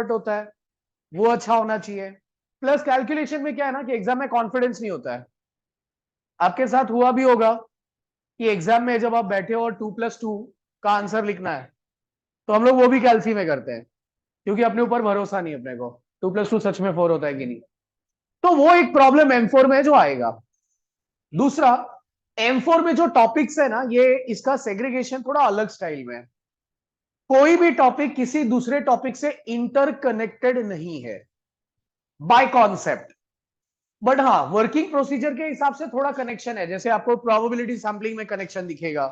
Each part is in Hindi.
एफर्ट होता है वो अच्छा होना चाहिए। प्लस कैलकुलेशन में क्या है ना कि एग्जाम में कॉन्फिडेंस नहीं होता है। आपके साथ हुआ भी होगा कि एग्जाम में जब आप बैठे हो और 2+2 का आंसर लिखना है तो हम लोग वो भी कैलसी में करते हैं, क्योंकि अपने ऊपर भरोसा नहीं अपने को 2+2 सच में 4 होता है कि नहीं। तो वो एक प्रॉब्लम M4 में जो आएगा। दूसरा, M4 में जो टॉपिक्स है ना, ये इसका सेग्रीगेशन थोड़ा अलग स्टाइल में है। कोई भी टॉपिक किसी दूसरे टॉपिक से इंटरकनेक्टेड नहीं है बाय कॉन्सेप्ट। बट हाँ, वर्किंग प्रोसीजर के हिसाब से थोड़ा कनेक्शन है। जैसे आपको प्रोबेबिलिटी सैंपलिंग में कनेक्शन दिखेगा,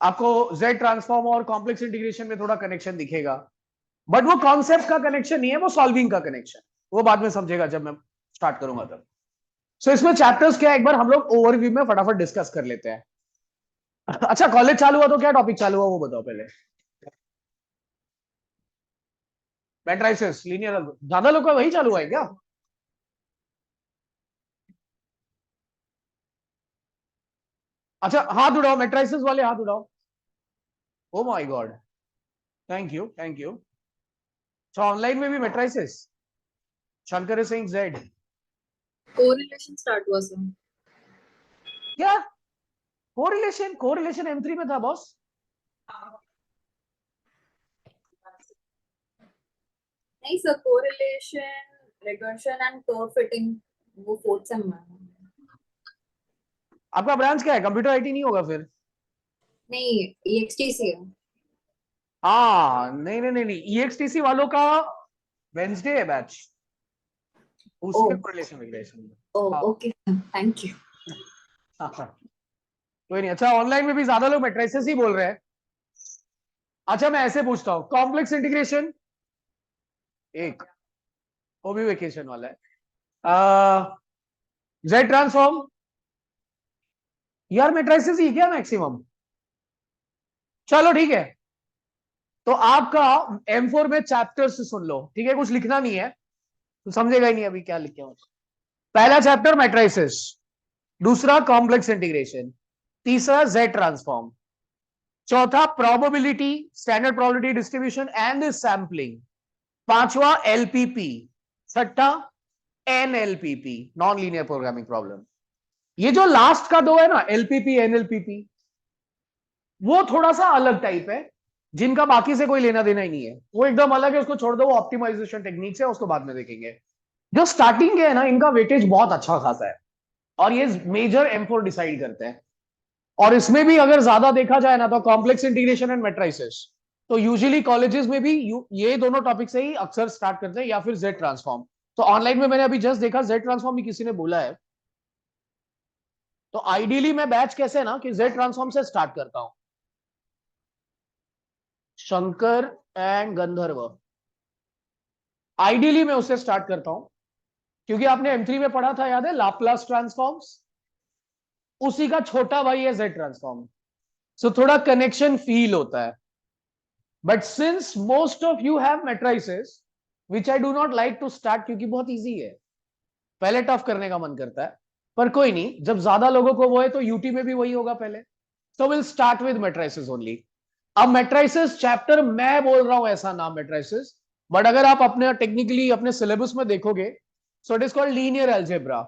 आपको जेड ट्रांसफॉर्म और कॉम्प्लेक्स इंटीग्रेशन में थोड़ा कनेक्शन दिखेगा, बट वो कॉन्सेप्ट का कनेक्शन नहीं है, वो सॉल्विंग का कनेक्शन। वो बाद में समझेगा जब मैं स्टार्ट करूंगा तब। सो इसमें चैप्टर्स क्या है, एक बार हम लोग ओवरव्यू में फटाफट डिस्कस कर लेते हैं। अच्छा, कॉलेज चालू हुआ तो क्या टॉपिक चालू हुआ वो बताओ पहले। मैट्रिसेस, लीनियर, ज्यादा लोग का वही चालू हुआ है क्या? अच्छा, हाथ उठाओ, मैट्रिसेस वाले हाथ उठाओ। Oh my god, thank you thank you. अच्छा, ऑनलाइन में भी matrices, Shankar Singh Z. Correlation start हुआ सर। क्या? कोरिलेशन? कोरिलेशन M3 में था बॉस। नहीं sir, correlation, regression and curve fitting वो फोर्थ सेम में है। आपका ब्रांच क्या है? कंप्यूटर आईटी नहीं होगा फिर? नहीं, EXTC है। हाँ, नहीं नहीं नहीं नहीं, EXTC वालों का वेंसडे है बैच, ओ, उसमें कोरिलेशन रिलेशन। ओ, हाँ ओके, थैंक यू। हाँ हाँ, कोई नहीं। अच्छा, ऑनलाइन में भी ज्यादा लोग मैट्रिसेस ही बोल रहे हैं। अच्छा, मैं ऐसे पूछता हूँ, कॉम्प्लेक्स इंटीग्रेशन एक, वो भी वेकेशन वाला है। जेड ट्रांसफॉर्म, यार मैट्रिसेस ही क्या मैक्सिमम। चलो ठीक है, तो आपका M4 में चैप्टर से सुन लो, ठीक है? कुछ लिखना नहीं है तो समझेगा ही नहीं अभी क्या लिखे हो। पहला चैप्टर मैट्रिसेस, दूसरा कॉम्प्लेक्स इंटीग्रेशन, तीसरा जेड ट्रांसफॉर्म, चौथा probability, standard probability distribution and sampling, पांचवा LPP, छठा NLPP, non linear programming problem. ये जो लास्ट का दो है ना, LPP NLPP, वो थोड़ा सा अलग टाइप है, जिनका बाकी से कोई लेना देना ही नहीं है, वो एकदम अलग है, उसको छोड़ दो, वो ऑप्टिमाइजेशन टेक्निक्स है, उसको बाद में देखेंगे। जो स्टार्टिंग के है ना, इनका वेटेज बहुत अच्छा खासा है, और ये मेजर M4 डिसाइड करते हैं। और इसमें भी अगर ज्यादा देखा जाए ना, तो कॉम्प्लेक्स इंटीग्रेशन एंड मैट्रिसेस, तो यूजुअली कॉलेजेस में भी ये दोनों टॉपिक से ही अक्सर स्टार्ट करते हैं, या फिर जेड ट्रांसफॉर्म। तो ऑनलाइन में मैंने अभी जस्ट देखा जेड ट्रांसफॉर्म भी किसी ने बोला है। तो आइडियली मैं बैच कैसे ना कि जेड ट्रांसफॉर्म से स्टार्ट करता हूं, शंकर एंड गंधर्व, आइडियली मैं उससे स्टार्ट करता हूं, क्योंकि आपने M3 में पढ़ा था, याद है, लाप्लास ट्रांसफॉर्म्स, उसी का छोटा भाई है जेड ट्रांसफॉर्म। सो थोड़ा कनेक्शन फील होता है। But since most of you have matrices, which I do not like to start, क्योंकि बहुत इजी है, पहले टफ करने का मन करता है। पर कोई नहीं, जब ज्यादा लोगों को वो है तो यूटी में भी वही होगा पहले। So will start with matrices only. अब मैट्रिसेस चैप्टर मैं बोल रहा हूं ऐसा नाम मैट्रिसेस, बट अगर आप अपने टेक्निकली अपने सिलेबस में देखोगे, so it is called linear algebra.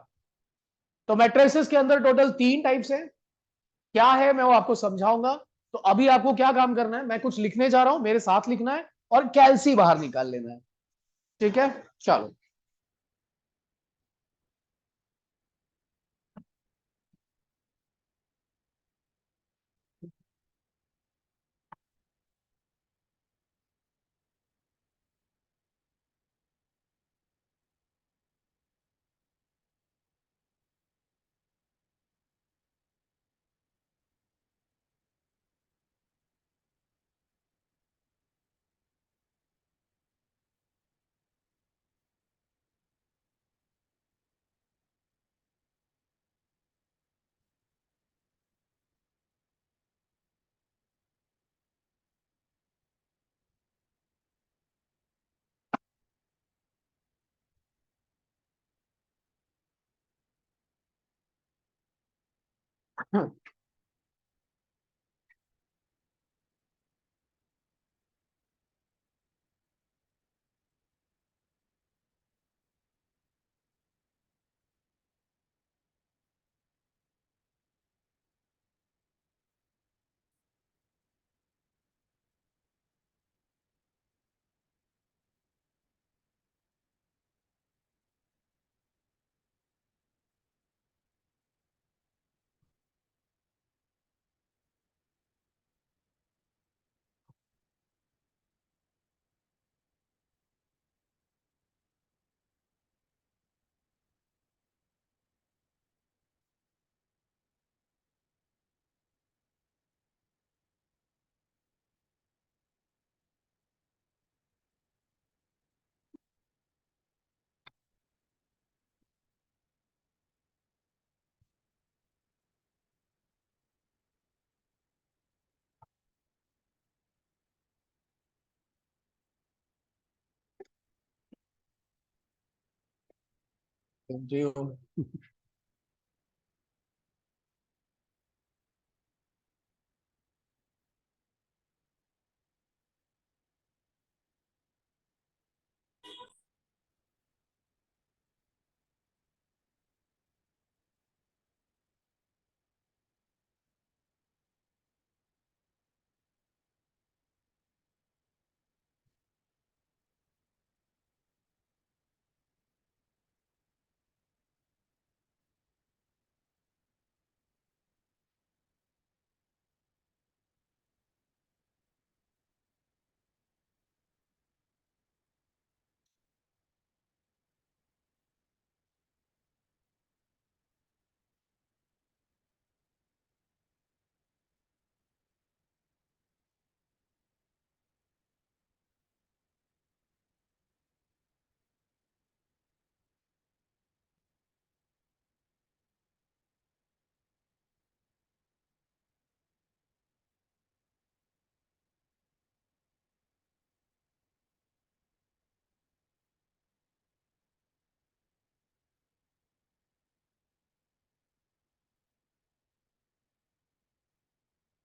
तो मैट्रिसेस के अंदर टोटल 3 टाइप्स है। क्या है मैं वो आपको समझाऊंगा। तो अभी आपको क्या काम करना है, मैं कुछ लिखने जा रहा हूं, मेरे साथ लिखना है, और कैलसी बाहर निकाल लेना है। ठीक है, चलो। जी।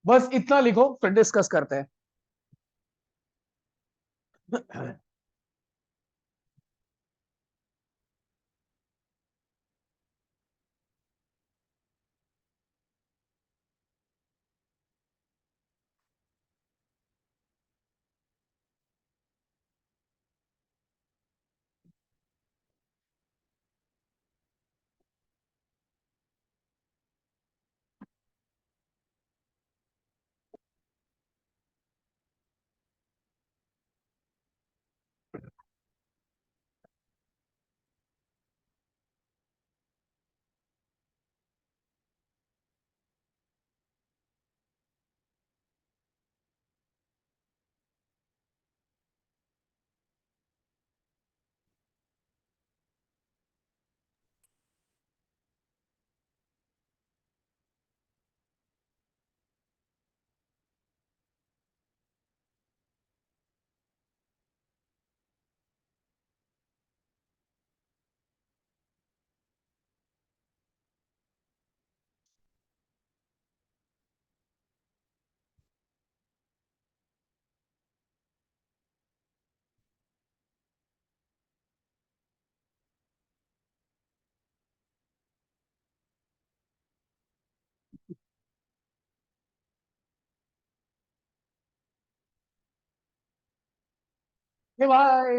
बस इतना लिखो फिर डिस्कस करते हैं। भाई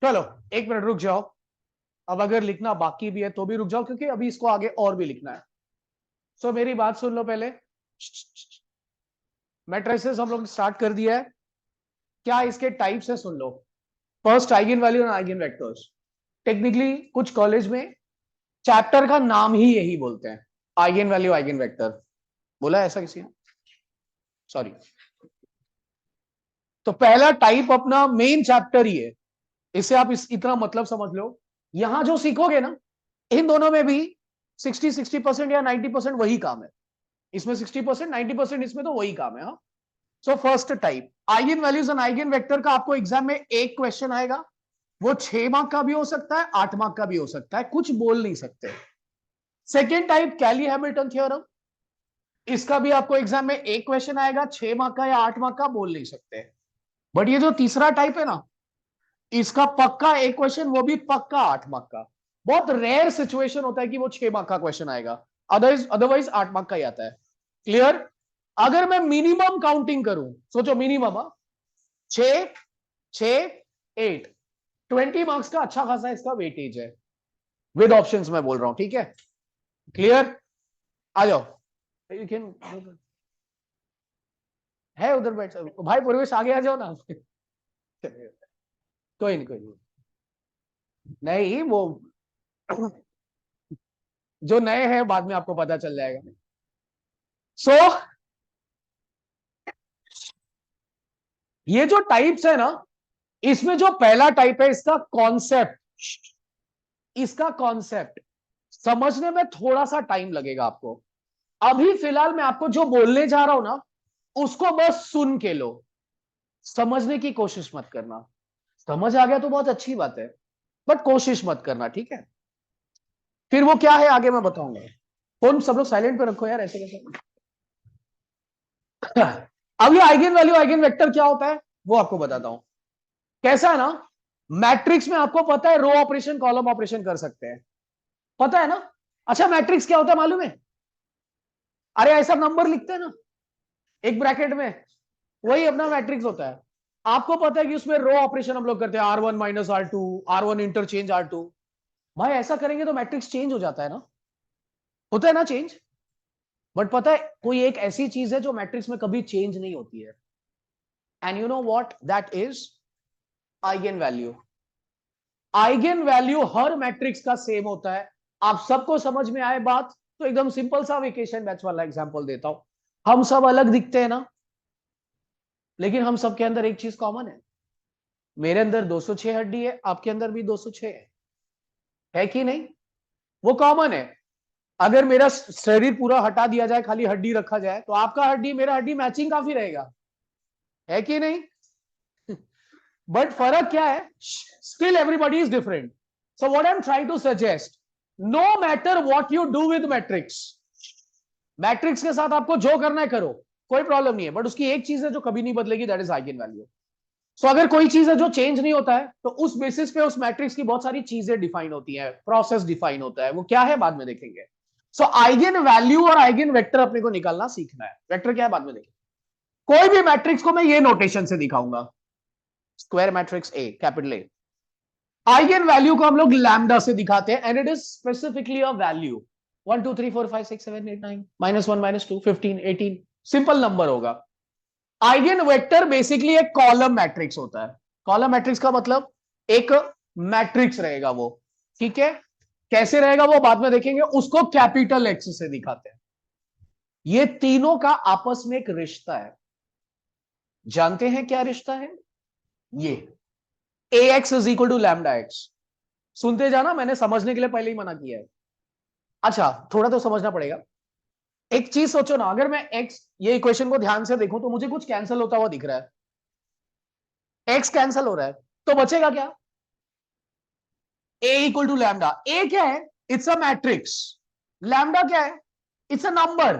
चलो, एक मिनट रुक जाओ। अब अगर लिखना बाकी भी है तो भी रुक जाओ, क्योंकि अभी इसको आगे और भी लिखना है। सो मेरी बात सुन लो पहले। मैट्रिसेस हम लोग स्टार्ट कर दिया है। क्या इसके टाइप्स है सुन लो। फर्स्ट, आइगन वैल्यू और आइगन वेक्टर्स। टेक्निकली कुछ कॉलेज में चैप्टर का नाम ही यही बोलते हैं, आइगन वैल्यू आइगन वेक्टर। बोला है ऐसा किसी ने? सॉरी। तो पहला टाइप अपना मेन चैप्टर ही है। इससे आप इतना मतलब समझ लो। यहां जो सीखोगे ना, इन दोनों में भी 60% या 90% वही काम है। इसमें 60%, 90% इसमें तो वही काम है। हाँ। So first type eigen values and eigen vector का आपको एग्जाम में एक क्वेश्चन आएगा। वो 6 मार्क का भी हो सकता है, 8 मार्क का भी हो सकता है, कुछ बोल नहीं सकते। सेकेंड टाइप कैली हैमिल्टन थ्योरम। इसका भी आपको एग्जाम में एक क्वेश्चन आएगा, 6 मार्क का या 8 मार्क का, बोल नहीं सकते। बट ये जो तीसरा टाइप है ना, इसका पक्का एक क्वेश्चन, वो भी पक्का 8 मार्क का। बहुत रेयर सिचुएशन होता है कि वो 6 मार्क का क्वेश्चन आएगा। अदरवाइज अदरवाइज 8 मार्क का ही आता है। क्लियर? अगर मैं मिनिमम काउंटिंग करूं, सोचो मिनिमम, 6, 6, 8, 20 मार्क्स का अच्छा खासा इसका वेटेज है। विद ऑप्शंस मैं बोल रहा हूं, ठीक है? क्लियर? आ जाओ। यू कैन है उधर बैठ भाई, पूर्वेश आगे आ जाओ ना। कोई नहीं, कोई नहीं। नहीं वो जो नए हैं बाद में आपको पता चल जाएगा। सो ये जो टाइप्स है ना, इसमें जो पहला टाइप है इसका कॉन्सेप्ट समझने में थोड़ा सा टाइम लगेगा आपको। अभी फिलहाल मैं आपको जो बोलने जा रहा हूं ना, उसको बस सुन के लो, समझने की कोशिश मत करना। समझ आ गया तो बहुत अच्छी बात है, बट कोशिश मत करना, ठीक है? फिर वो क्या है आगे मैं बताऊंगा। फोन सब लोग साइलेंट पे रखो यार, ऐसे कैसे? अब ये आइगन वैल्यू आइगन वेक्टर क्या होता है वो आपको बताता हूं। कैसा है ना, मैट्रिक्स में आपको पता है रो ऑपरेशन कॉलम ऑपरेशन कर सकते हैं, पता है ना? अच्छा, मैट्रिक्स क्या होता है मालूम है? अरे ऐसा नंबर लिखते हैं ना एक ब्रैकेट में, वही अपना मैट्रिक्स होता है। आपको पता है कि उसमें रो ऑपरेशन हम लोग करते हैं, R1 minus R2, R1 interchange R2। भाई ऐसा करेंगे तो मैट्रिक्स चेंज हो जाता है ना, होता है ना चेंज। बट पता है कोई एक ऐसी चीज है जो मैट्रिक्स में कभी चेंज नहीं होती है, and you know what that is? Eigen value. Eigen value her matrix का सेम होता है। आप सबको समझ में आए बात? तो एकदम सिंपल सा वेकेशन बैच वाला एग्जांपल देता हूं। हम सब अलग दिखते हैं ना, लेकिन हम सबके अंदर एक चीज कॉमन है। मेरे अंदर 206 हड्डी है, आपके अंदर भी 206 है कि नहीं? वो कॉमन है। अगर मेरा शरीर पूरा हटा दिया जाए, खाली हड्डी रखा जाए, तो आपका हड्डी मेरा हड्डी मैचिंग काफी रहेगा, है कि नहीं? बट फर्क क्या है? Still everybody is different. So what I am trying to suggest, no matter what you do with matrix, matrix के साथ आपको जो करना है करो, कोई प्रॉब्लम नहीं है, बट उसकी एक चीज है जो कभी नहीं बदलेगी, दैट इज आइगन वैल्यू। सो अगर कोई चीज है जो चेंज नहीं होता है, तो उस बेसिस पे उस मैट्रिक्स की बहुत सारी चीजें डिफाइन होती हैं, प्रोसेस डिफाइन होता है, वो क्या है बाद में देखेंगे। सो आइगन वैल्यू और आइगन वेक्टर अपने को निकालना सीखना है। वेक्टर क्या है बाद में देखेंगे। कोई भी मैट्रिक्स को मैं ये नोटेशन से दिखाऊंगा, square matrix A, capital A. Eigen value को हम लोग लैम्डा से दिखाते हैं, and it is specifically a value. 1 2 3 4 5 6 7 8 9 -1 -2 15 18 simple number होगा। आइगन वेक्टर बेसिकली एक कॉलम मैट्रिक्स होता है। कॉलम मैट्रिक्स का मतलब एक मैट्रिक्स रहेगा वो, ठीक है? कैसे रहेगा वो बाद में देखेंगे, उसको कैपिटल एक्स से दिखाते हैं। ये तीनों का आपस में एक रिश्ता है, जानते हैं क्या रिश्ता है? ये A X is equal to lambda X. सुनते जाना, मैंने समझने के लिए पहले ही मना किया है। अच्छा, थोड़ा तो समझना पड़ेगा। एक चीज सोचो ना, अगर मैं एक्स, ये इक्वेशन को ध्यान से देखूं तो मुझे कुछ कैंसिल होता हुआ दिख रहा है, एक्स कैंसिल हो रहा है, तो बचेगा क्या? ए इक्वल टू लैम्डा। ए क्या है? It's a matrix. लैम्डा क्या है? इट्स अ नंबर,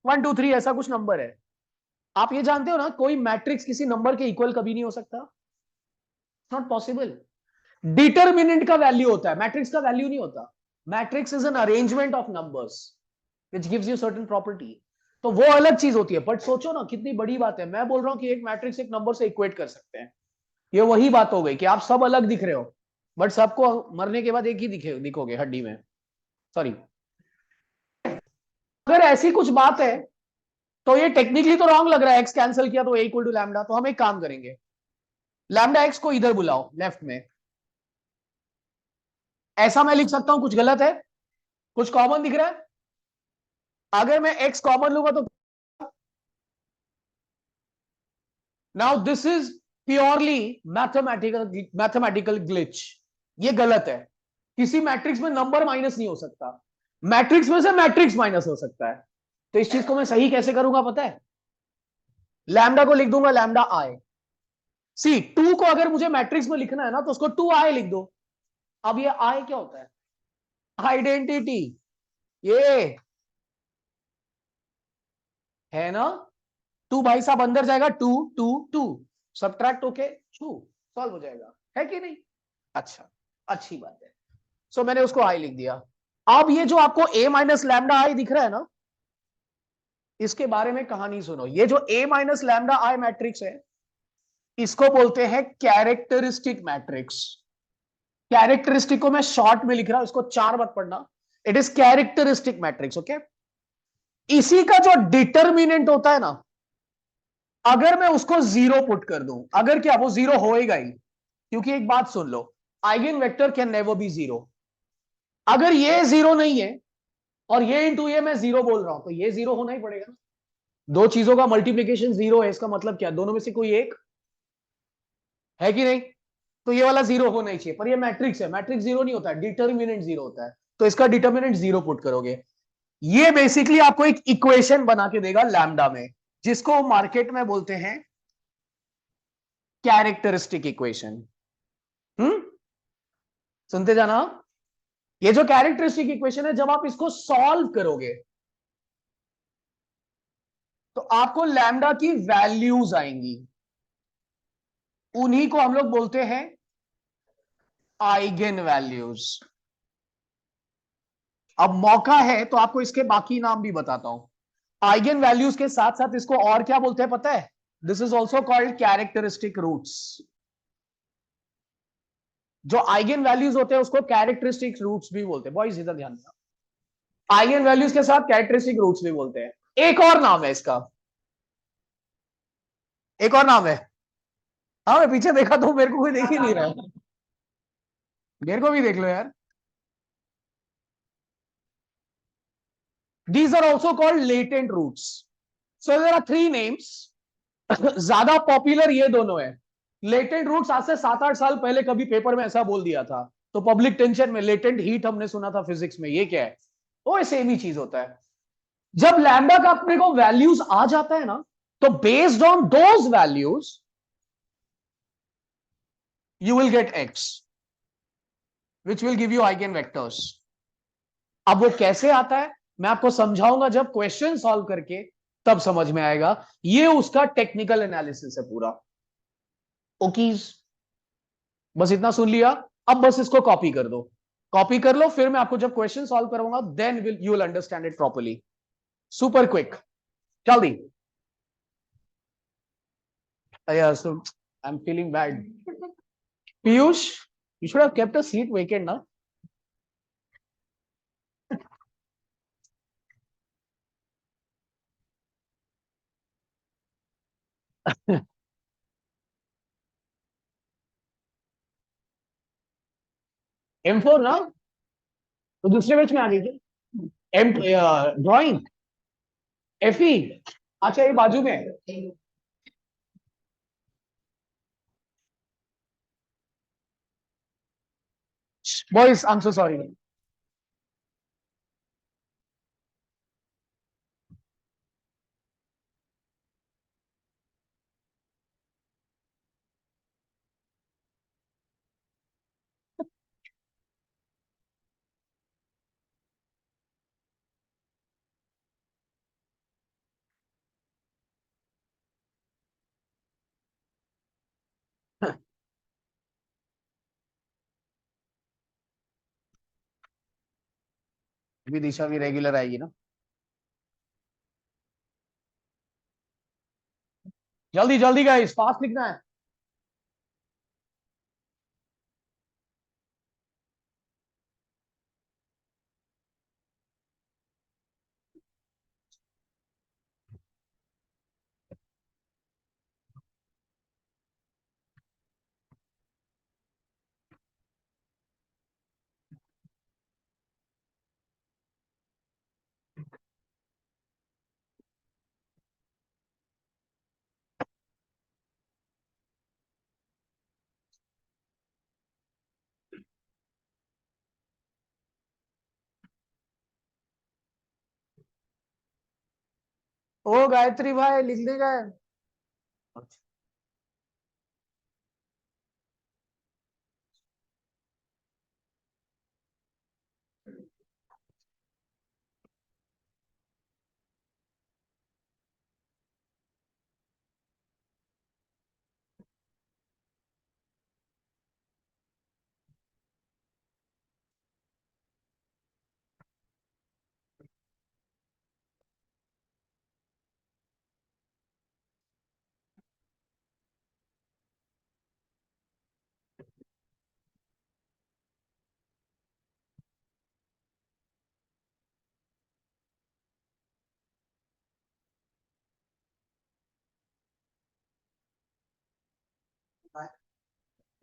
1 2 3 ऐसा कुछ नंबर है। आप ये जानते हो ना, कोई मैट्रिक्स किसी नंबर के इक्वल कभी नहीं हो सकता, नॉट पॉसिबल। डिटरमिनेंट का वैल्यू होता है, मैट्रिक्स का वैल्यू नहीं होता। Matrix is an arrangement of numbers which gives you certain property, तो वो अलग चीज होती है। बट सोचो ना कितनी बड़ी बात है, मैं बोल रहा हूं कि एक मैट्रिक्स एक नंबर से इक्वेट कर सकते हैं। ये वही बात हो गई कि आप सब अलग दिख रहे हो, बट सबको मरने के बाद एक ही दिखोगे हड्डी में, सॉरी। अगर ऐसी कुछ बात है तो ये टेक्निकली तो रॉन्ग लग रहा है, एक्स कैंसिल किया तो ए इक्वल टू लैम्डा। तो हम एक काम करेंगे, लैम्डा एक्स को इधर बुलाओ लेफ्ट में, ऐसा मैं लिख सकता हूं, कुछ गलत है? कुछ कॉमन दिख रहा है? अगर मैं एक्स कॉमन लूंगा तो now this is purely mathematical glitch. ये गलत है। किसी मैट्रिक्स में नंबर माइनस नहीं हो सकता, मैट्रिक्स में से मैट्रिक्स माइनस हो सकता है। तो इस चीज को मैं सही कैसे करूंगा पता है? लैम्डा को लिख दूंगा लैम्डा आई। सी, टू को अगर मुझे मैट्रिक्स में लिखना है ना, तो उसको 2i लिख दो। अब ये आई क्या होता है? आइडेंटिटी। ये है ना, टू भाई साहब अंदर जाएगा, टू टू टू, सब्ट्रैक्ट होके टू, सॉल्व हो जाएगा, है कि नहीं? अच्छा, अच्छी बात है। सो मैंने उसको आई लिख दिया। अब ये जो आपको a माइनस लैम्डा आई दिख रहा है ना, इसके बारे में कहानी सुनो। ये जो a minus lambda I matrix है, इसको बोलते हैं कैरेक्टरिस्टिक मैट्रिक्स। कैरेक्टरिस्टिक को मैं शॉर्ट में लिख रहा हूं, इसको चार मत पढ़ना। It is characteristic matrix, okay? इसी का जो डिटरमिनेंट होता है ना, अगर मैं उसको जीरो पुट कर दूं, अगर क्या वो जीरो होएगा ही, क्योंकि एक बात सुन लो, eigen vector can never be zero. अगर ये जीरो नहीं है और ये इंटू ये मैं जीरो बोल रहा हूं, तो ये जीरो होना ही पड़ेगा ना। दो चीजों का मल्टीप्लीकेशन जीरो है, इसका मतलब क्या? दोनों में से कोई एक है कि नहीं? तो ये वाला जीरो होना ही चाहिए, पर ये मैट्रिक्स है, मैट्रिक्स जीरो नहीं होता है, डिटर्मिनेंट जीरो होता है, तो इसका डिटर्मिनेंट जीरो पुट करोगे। ये बेसिकली आपको एक इक्वेशन बना के देगा लैम्डा में, जिसको मार्केट में बोलते हैं कैरेक्टरिस्टिक इक्वेशन। सुनते जाना। ये जो कैरेक्टरिस्टिक इक्वेशन है, जब आप इसको सॉल्व करोगे तो आपको लैम्डा की वैल्यूज आएंगी, उन्हीं को हम लोग बोलते हैं आइगेन वैल्यूज। अब मौका है तो आपको इसके बाकी नाम भी बताता हूं। आइगेन वैल्यूज के साथ साथ इसको और क्या बोलते हैं पता है? This is also called characteristic roots. जो आइगेन वैल्यूज होते हैं उसको कैरेक्टरिस्टिक रूट्स भी बोलते हैं। बॉयज इधर ध्यान देना, आइगेन वैल्यूज के साथ कैरेक्टरिस्टिक रूट्स भी बोलते हैं। एक और नाम है इसका, एक और नाम है। हाँ मैं पीछे देखा तो मेरे को कोई देख ही नहीं रहा है, मेरे को भी देख लो यार। These are also called latent roots. So there are three names. ज्यादा पॉपुलर ये दोनों है। लेटेंट रूट्स आज से 7-8 साल पहले कभी पेपर में ऐसा बोल दिया था, तो पब्लिक टेंशन में। लेटेंट हीट हमने सुना था फिजिक्स में, ये क्या है? वो सेम ही चीज होता है। जब लैम्डा का अपने को वैल्यूज आ जाता है ना, तो based on those values you will get x which will give you eigen vectors. अब वो कैसे आता है मैं आपको समझाऊंगा जब क्वेश्चन सॉल्व करके, तब समझ में आएगा। ये उसका टेक्निकल एनालिसिस है पूरा। ओकीज, बस इतना सुन लिया। अब बस इसको कॉपी कर दो, कॉपी कर लो, फिर मैं आपको जब क्वेश्चन सॉल्व करूंगा then will you will understand it properly. Super quick, जल्दी। यार so I am feeling bad. Piyush, you should have kept a seat vacant ना। M4 ना, तो दूसरे बैच में आ गई क्या? एम ड्राइंग FE, अच्छा ये बाजू में है। Boys I am so sorry. अभी दिशा भी रेगुलर आएगी ना। जल्दी जल्दी गाइस, फास्ट लिखना है। ओ गायत्री भाई लिख देगा।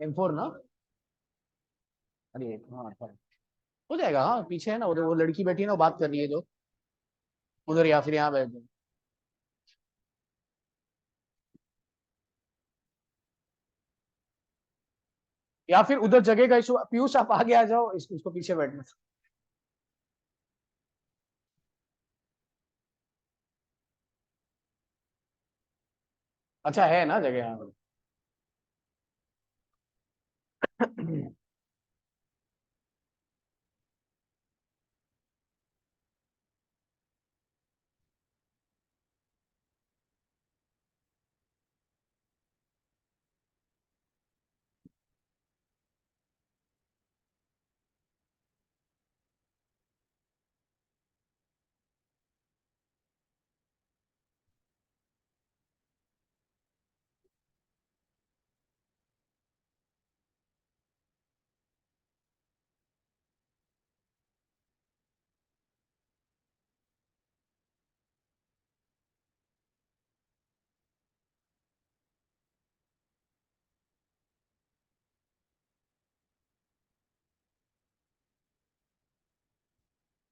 M4 ना, अरे हाँ अच्छा। हो जाएगा, हाँ पीछे है ना उधर, वो लड़की बैठी है ना, वो बात कर रही है जो उधर, या फिर यहाँ बैठ जाओ। या फिर उधर जगह का इशू, पीयूष आप आगे आ जाओ, इसको पीछे बैठना। अच्छा है ना जगह यहाँ।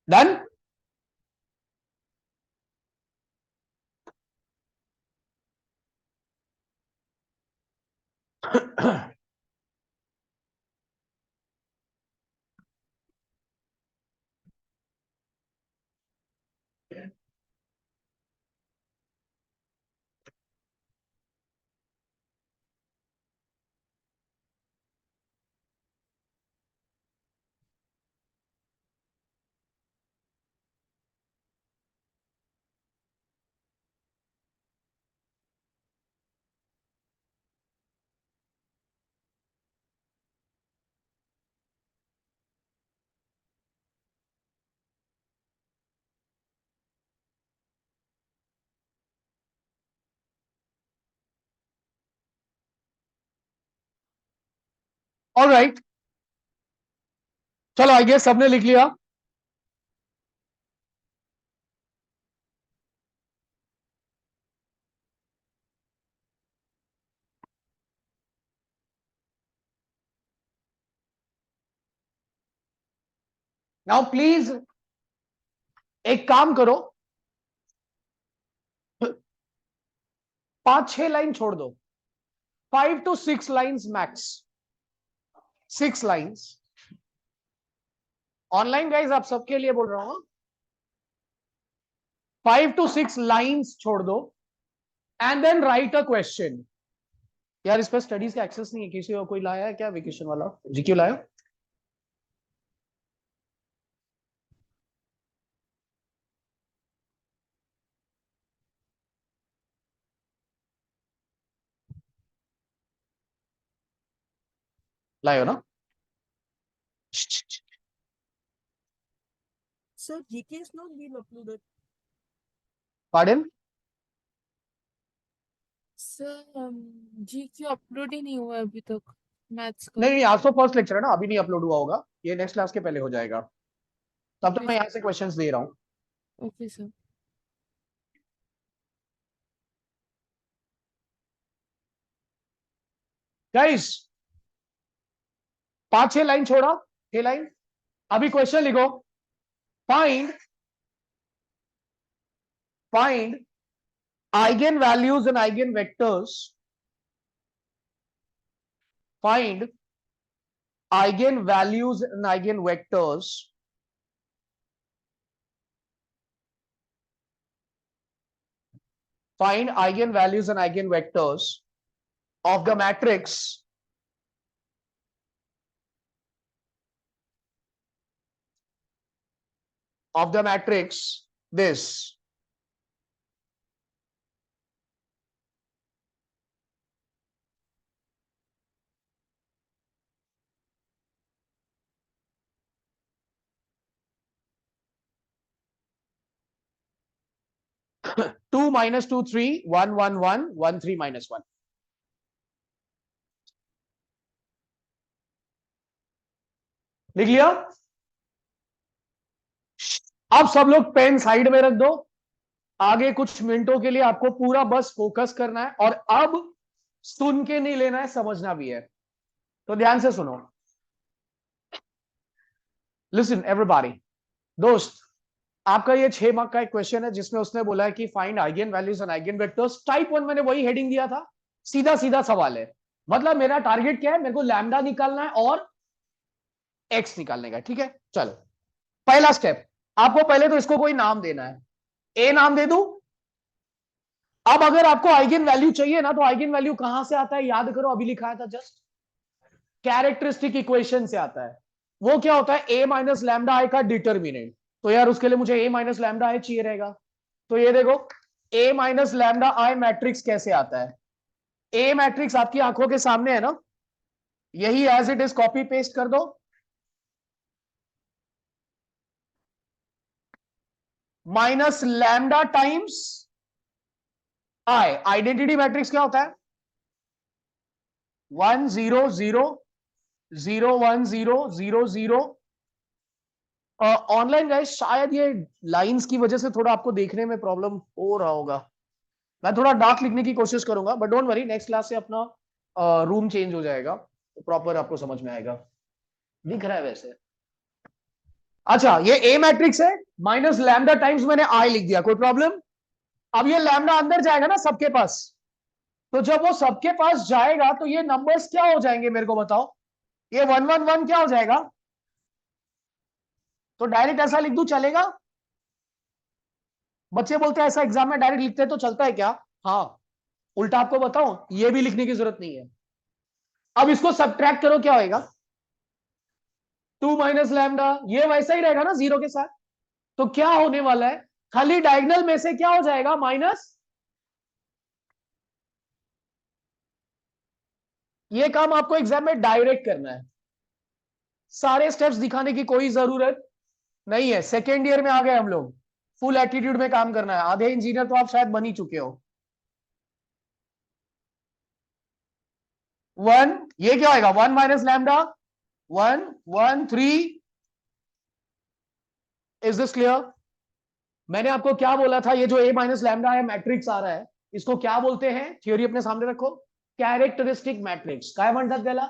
डन। ऑल राइट, चलो आई गेस सबने लिख लिया। नाउ प्लीज एक काम करो, 5-6 लाइन छोड़ दो, 5 to 6 lines max, 6 lines. Online guys आप सबके लिए बोल रहा हूं, 5 to 6 लाइन्स छोड़ दो and then write a question. यार इस पर स्टडीज का एक्सेस नहीं है, किसी को कोई लाया है क्या वेकेशन वाला, जीक्यू लाया? लाए हो ना? Sir, GK is not been uploaded. Pardon? Sir GQ upload ही नहीं हुआ है अभी तक मैथ्स का। नहीं, आज तो फर्स्ट लेक्चर है ना, अभी नहीं अपलोड हुआ होगा, ये नेक्स्ट क्लास के पहले हो जाएगा। तब तक मैं यहाँ से क्वेश्चंस दे रहा हूँ। Okay sir. गाइस 5-6 लाइन छोड़ा, 6 लाइन। अभी क्वेश्चन लिखो, find eigen values and eigen vectors, find eigen values and eigen vectors find eigenvalues and eigenvectors of the matrix this. Two minus two, 3, 1, 1, 1, 1, 3 minus 1. लिख लिया? अब सब लोग पेन साइड में रख दो, आगे कुछ मिनटों के लिए आपको पूरा बस फोकस करना है, और अब सुन के नहीं लेना है, समझना भी है। तो ध्यान से सुनो, लिसन एवरीबॉडी। दोस्त, आपका ये 6 मार्क का एक क्वेश्चन है जिसमें उसने बोला है कि find eigen values and eigen vectors. Type 1 मैंने वही हेडिंग दिया था, सीधा सीधा सवाल है। मतलब मेरा टारगेट क्या है, मेरे को लैम्डा निकालना है और एक्स निकालने का। ठीक है, चलो पहला स्टेप, आपको पहले तो इसको कोई नाम देना है। ए नाम दे दूं। अब अगर आपको आइगन वैल्यू चाहिए ना, तो आइगन वैल्यू कहां से आता है, याद करो, अभी लिखा था जस्ट, कैरेक्टरिस्टिक इक्वेशन से आता है। वो क्या होता है, ए माइनस लैम्डा आई का डिटर्मिनेंट। तो यार उसके लिए मुझे ए माइनस लैम्डा आई चाहिए रहेगा। तो ये देखो, ए माइनस लैम्डा आई मैट्रिक्स कैसे आता है। ए मैट्रिक्स आपकी आंखों के सामने है ना, यही as it is copy paste कर दो। Minus lambda times I, identity matrix क्या होता है, 1 0 0 0 1 0 0 0। ऑनलाइन गाइस शायद ये लाइंस की वजह से थोड़ा आपको देखने में प्रॉब्लम हो रहा होगा। मैं थोड़ा डार्क लिखने की कोशिश करूंगा, but don't worry, next class से अपना रूम चेंज हो जाएगा तो प्रॉपर आपको समझ में आएगा। दिख रहा है वैसे। अच्छा, ये ए मैट्रिक्स है, माइनस लैम्डा टाइम्स मैंने आई लिख दिया, कोई प्रॉब्लम। अब ये लैम्डा अंदर जाएगा ना सबके पास, तो जब वो सबके पास जाएगा तो ये नंबर्स क्या हो जाएंगे मेरे को बताओ, ये 1 1 1 क्या हो जाएगा। तो डायरेक्ट ऐसा लिख दूं चलेगा। बच्चे बोलते हैं ऐसा एग्जाम में डायरेक्ट लिखते हैं तो चलता है क्या। हाँ, उल्टा आपको बताऊं, ये भी लिखने की जरूरत नहीं है। अब इसको सब्ट्रैक्ट करो, क्या होएगा, 2 माइनस लैम्डा, ये वैसा ही रहेगा ना जीरो के साथ। तो क्या होने वाला है, खाली डायगोनल में से क्या हो जाएगा, माइनस। ये काम आपको एग्जाम में डायरेक्ट करना है, सारे स्टेप्स दिखाने की कोई जरूरत नहीं है। सेकेंड ईयर में आ गए हम लोग, फुल एटीट्यूड में काम करना है। आधे इंजीनियर तो आप शायद बन ही चुके हो। 1, ये क्या होगा, 1 minus lambda 1 1 3। Is this clear. मैंने आपको क्या बोला था, ये जो ए माइनस लैम्डा है मैट्रिक्स आ रहा है, इसको क्या बोलते हैं, थ्योरी अपने सामने रखो, कैरेक्टरिस्टिक मैट्रिक्स। काय म्हणतात त्याला,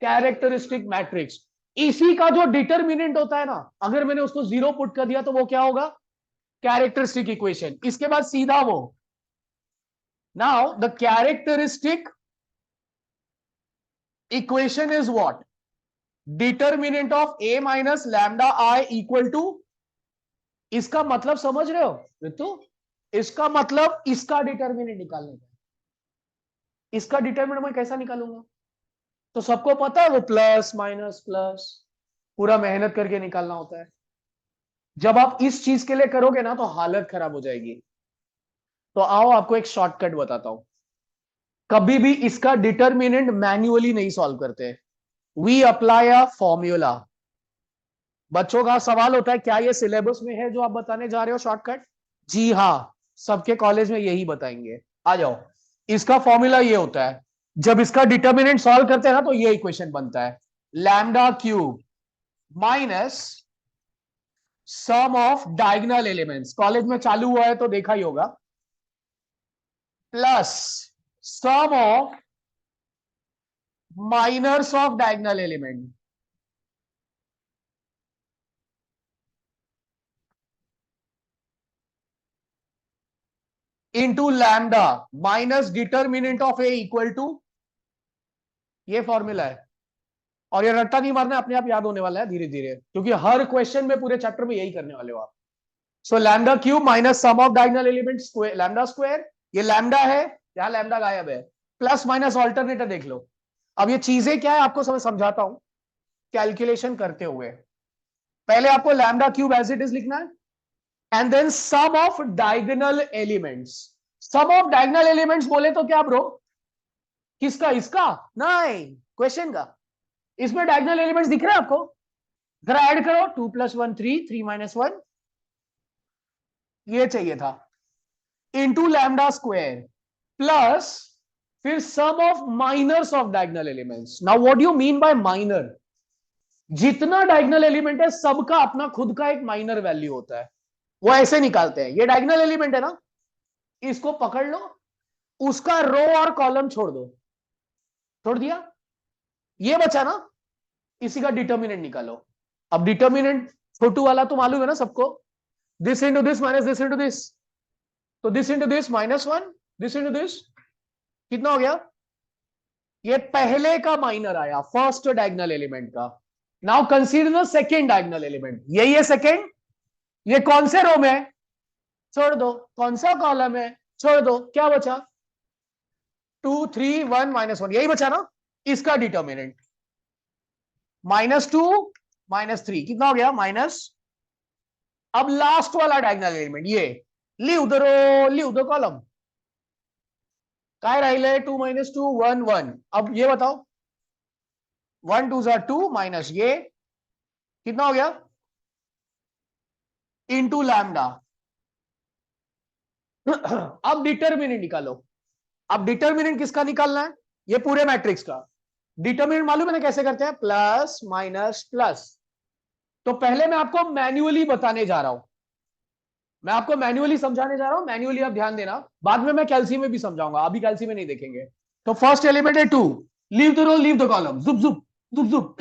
कैरेक्टरिस्टिक मैट्रिक्स। इसी का जो डिटरमिनेंट होता है ना, अगर मैंने उसको जीरो पुट कर दिया तो वो क्या होगा, कैरेक्टरिस्टिक इक्वेशन। इसके बाद सीधा वो, now the characteristic equation is what, determinant of A minus lambda I equal to, इसका मतलब समझ रहे हो रितु, इसका मतलब इसका डिटरमिनेंट निकालने का। इसका डिटरमिनेंट मैं कैसा निकालूंगा, तो सबको पता है वो प्लस माइनस प्लस, पूरा मेहनत करके निकालना होता है। जब आप इस चीज के लिए करोगे ना तो हालत खराब हो जाएगी। तो आओ आपको एक शॉर्टकट बताता हूं, कभी भी इसका डिटरमिनेंट मैन्युअली नहीं सॉल्व करते, वी अप्लाई अ फॉर्मूला। बच्चों का सवाल होता है क्या ये सिलेबस में है जो आप बताने जा रहे हो शॉर्टकट, जी हाँ, सबके कॉलेज में यही बताएंगे। आ जाओ, इसका फॉर्मूला ये होता है, जब इसका डिटरमिनेंट सॉल्व करते हैं ना तो ये इक्वेशन बनता है, lambda cube minus sum of diagonal elements, college में चालू हुआ है तो देखा ही होगा, plus sum of minors of diagonal element. Into lambda minus determinant of A equal to, ये फॉर्मूला है। और ये रट्टा नहीं मारना, अपने आप याद होने वाला है धीरे धीरे, क्योंकि हर क्वेश्चन में पूरे चैप्टर में यही करने वाले हो आप। सो lambda cube minus sum of diagonal element square, lambda square, ये लैम्डा है, यहां लैम्डा गायब है, प्लस माइनस ऑल्टरनेटर देख लो। अब ये चीजें क्या है आपको समझाता हूं कैलकुलेशन करते हुए। पहले आपको lambda cube as it is लिखना है, and then sum of diagonal elements. Sum of diagonal elements बोले तो क्या ब्रो, किसका, इसका नहीं, क्वेश्चन का। इसमें डायगोनल एलिमेंट्स दिख रहे हैं आपको, जरा ऐड करो, 2 + 1 3 3 - 1, ये चाहिए था, इंटू लैम्डा स्क्वायर प्लस फिर sum of minors of diagonal elements. Now what do you mean by minor, जितना डायगोनल एलिमेंट है सबका अपना खुद का एक माइनर वैल्यू होता है, वो ऐसे निकालते हैं। ये डायगोनल एलिमेंट है ना, इसको पकड़ लो, उसका रो और कॉलम छोड़ दो, छोड़ दिया, ये बचा ना, इसी का डिटर्मिनेंट निकालो। अब डिटर्मिनेंट छोटू वाला तो मालूम है ना सबको, this into this minus this into this, तो this into this -1, this into this, कितना हो गया ये पहले का माइनर आया, फर्स्ट डायगोनल एलिमेंट का। Now consider the second diagonal element, यही है सेकेंड। ये कौन से रो में है, छोड़ दो। कौन सा कॉलम है, छोड़ दो। क्या बचा, 2 3 1 -1, यही बचा ना। इसका डिटर्मिनेंट -2 -3 कितना हो गया, माइनस। अब लास्ट वाला डायगोनल एलिमेंट ये, leave the row, leave the column. काय राहिले 2 - 2 1 1। अब ये बताओ, 1 2 2 माइनस ये कितना हो गया, इनटू लैम्डा। अब डिटर्मिनेंट निकालो। अब डिटर्मिनेंट किसका निकालना है, ये पूरे मैट्रिक्स का। डिटर्मिनेंट मालूम है ना कैसे करते हैं, प्लस माइनस प्लस। तो पहले मैं आपको मैन्युअली बताने जा रहा हूं, मैं आपको मैन्युअली समझाने जा रहा हूं, मैन्युअली आप ध्यान देना। बाद में मैं कैल्सी में भी समझाऊंगा, अभी कैल्सी में नहीं देखेंगे। तो फर्स्ट एलिमेंट है 2, leave the row, leave the column, जुप जुप जुप जुप।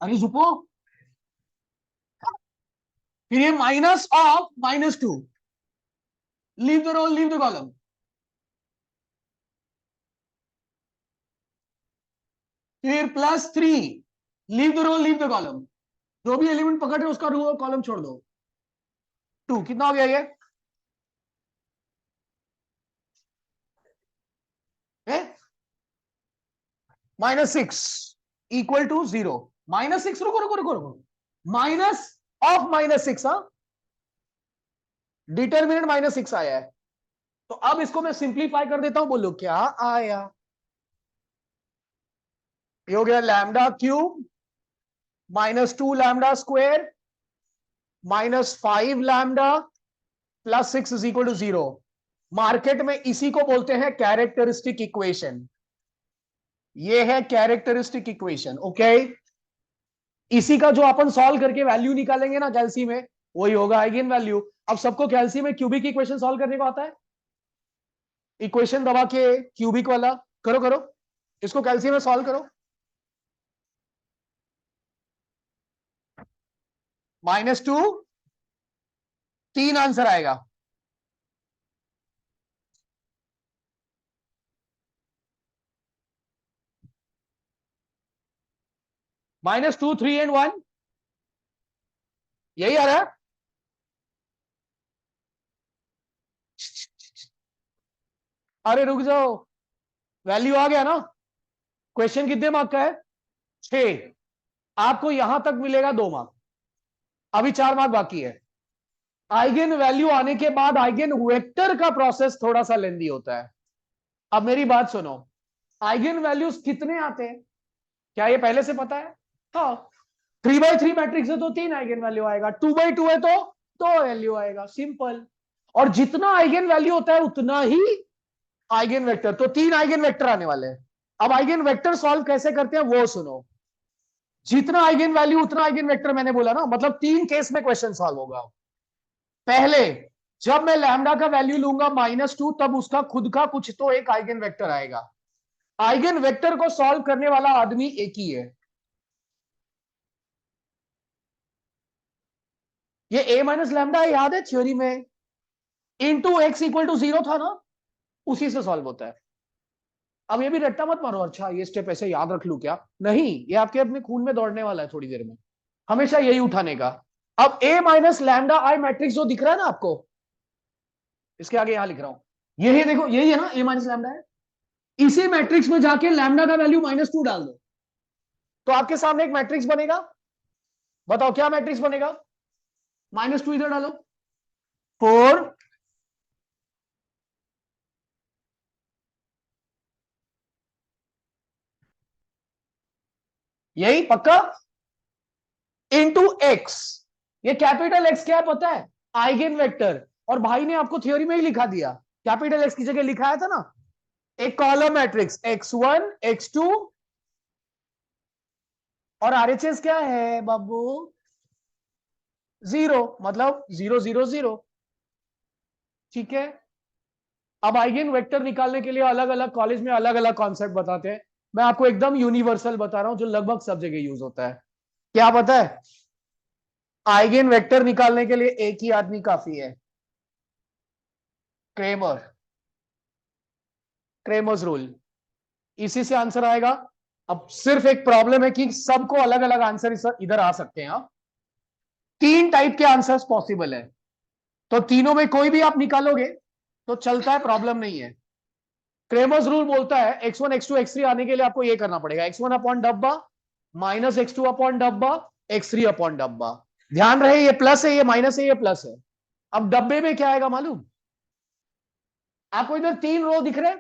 अरे जुपो। फिर ये minus of -2, leave the row, leave the column. फिर +3, leave the row, leave the column. जो भी एलिमेंट पकड़ रहे उसका रो कॉलम छोड़ दो। 2 कितना हो गया ये, -6 इक्वल टू 0। -6, रुको रुको रुको रुको, माइनस ऑफ -6। हाँ, डिटर्मिनेंट -6 आया है। तो अब इसको मैं सिंप्लीफाई कर देता हूं, बोलो क्या आया। ये हो गया lambda cube -2 lambda square -5 lambda +6 is equal to 0। Market में इसी को बोलते हैं कैरेक्टरिस्टिक इक्वेशन। ये है कैरेक्टरिस्टिक इक्वेशन, ओके। इसी का जो अपन सॉल्व करके वैल्यू निकालेंगे ना कैल्सी में, वही होगा आइगन वैल्यू। अब सबको कैल्सी में क्यूबिक इक्वेशन सॉल्व करने को आता है, इक्वेशन दबा के क्यूबिक वाला करो करो, इसको कैल्सी में सॉल्व करो। -2, 3 आंसर आएगा। -2 3 एंड 1, यही आ रहा है। अरे रुक जाओ, वैल्यू आ गया ना। क्वेश्चन कितने मार्क का है, 6। आपको यहां तक मिलेगा 2 मार्क, अभी 4 मार्क बाकी है। आइगन वैल्यू आने के बाद आइगन वेक्टर का प्रोसेस थोड़ा सा लेंदी होता है। अब मेरी बात सुनो, आइगन वैल्यूज कितने आते हैं, क्या ये पहले से पता है। हाँ, 3x3 मैट्रिक्स है तो 3 आइगन वैल्यू आएगा, 2x2 है तो 2 वैल्यू आएगा, सिंपल। और जितना आइगन वैल्यू होता है उतना ही आइगन वेक्टर, तो 3 आइगन वेक्टर आने वाले हैं। अब आइगन वेक्टर सॉल्व कैसे करते हैं वो सुनो। जितना आइगन वैल्यू उतना आइगन वेक्टर, मैंने बोला ना, मतलब 3 केस में क्वेश्चन सॉल्व होगा। पहले, जब मैं लैम्डा का वैल्यू लूंगा -2, तब उसका खुद का कुछ तो एक आइगन वेक्टर आएगा। आइगन वेक्टर को सॉल्व करने वाला आदमी एक ही है, ये a माइनस लैम्डा याद है थ्योरी में, इनटू x इक्वल टू 0 था ना, उसी से सॉल्व होता है। अब ये भी रट्टा मत मारो, अच्छा ये स्टेप ऐसे याद रख लूं क्या, नहीं, ये आपके अपने खून में दौड़ने वाला है थोड़ी देर में, हमेशा यही उठाने का। अब a minus lambda I matrix जो दिख रहा है ना आपको, इसके आगे यहां लिख रहा हूं, यही देखो, यही है ना a माइनस लैम्डा है। इसी मैट्रिक्स में जाके लैम्डा का वैल्यू -2 डाल दो, तो आपके सामने एक मैट्रिक्स बनेगा। बताओ क्या मैट्रिक्स बनेगा, -2 इधर डालो, 4 यही पक्का, इनटू x। ये कैपिटल X क्या है पता है, आइगन वेक्टर। और भाई ने आपको थ्योरी में ही लिखा दिया, कैपिटल X की जगह लिखा था ना, एक कॉलम मैट्रिक्स x1 x2 और RHS क्या है बाबू, 0, मतलब 0 0 0। ठीक है। अब आइगन वेक्टर निकालने के लिए अलग अलग कॉलेज में अलग अलग कॉन्सेप्ट बताते हैं, मैं आपको एकदम यूनिवर्सल बता रहा हूं जो लगभग सब जगह यूज होता है। क्या पता है, आइगन वेक्टर निकालने के लिए एक ही आदमी काफी है, क्रेमर। क्रेमर्स रूल, इसी से आंसर आएगा। अब सिर्फ एक प्रॉब्लम है कि सबको अलग अलग आंसर इधर आ सकते हैं। 3 टाइप के आंसर्स पॉसिबल है, तो तीनों में कोई भी आप निकालोगे तो चलता है, प्रॉब्लम नहीं है। क्रेमर्स रूल बोलता है x1 x2 x3 आने के लिए आपको ये करना पड़ेगा, x1 अपॉन डब्बा माइनस x2 अपॉन डब्बा x3 अपॉन डब्बा। ध्यान रहे ये प्लस है, ये माइनस है, ये प्लस है। अब डब्बे में क्या आएगा मालूम आपको? इधर 3 रो दिख रहे,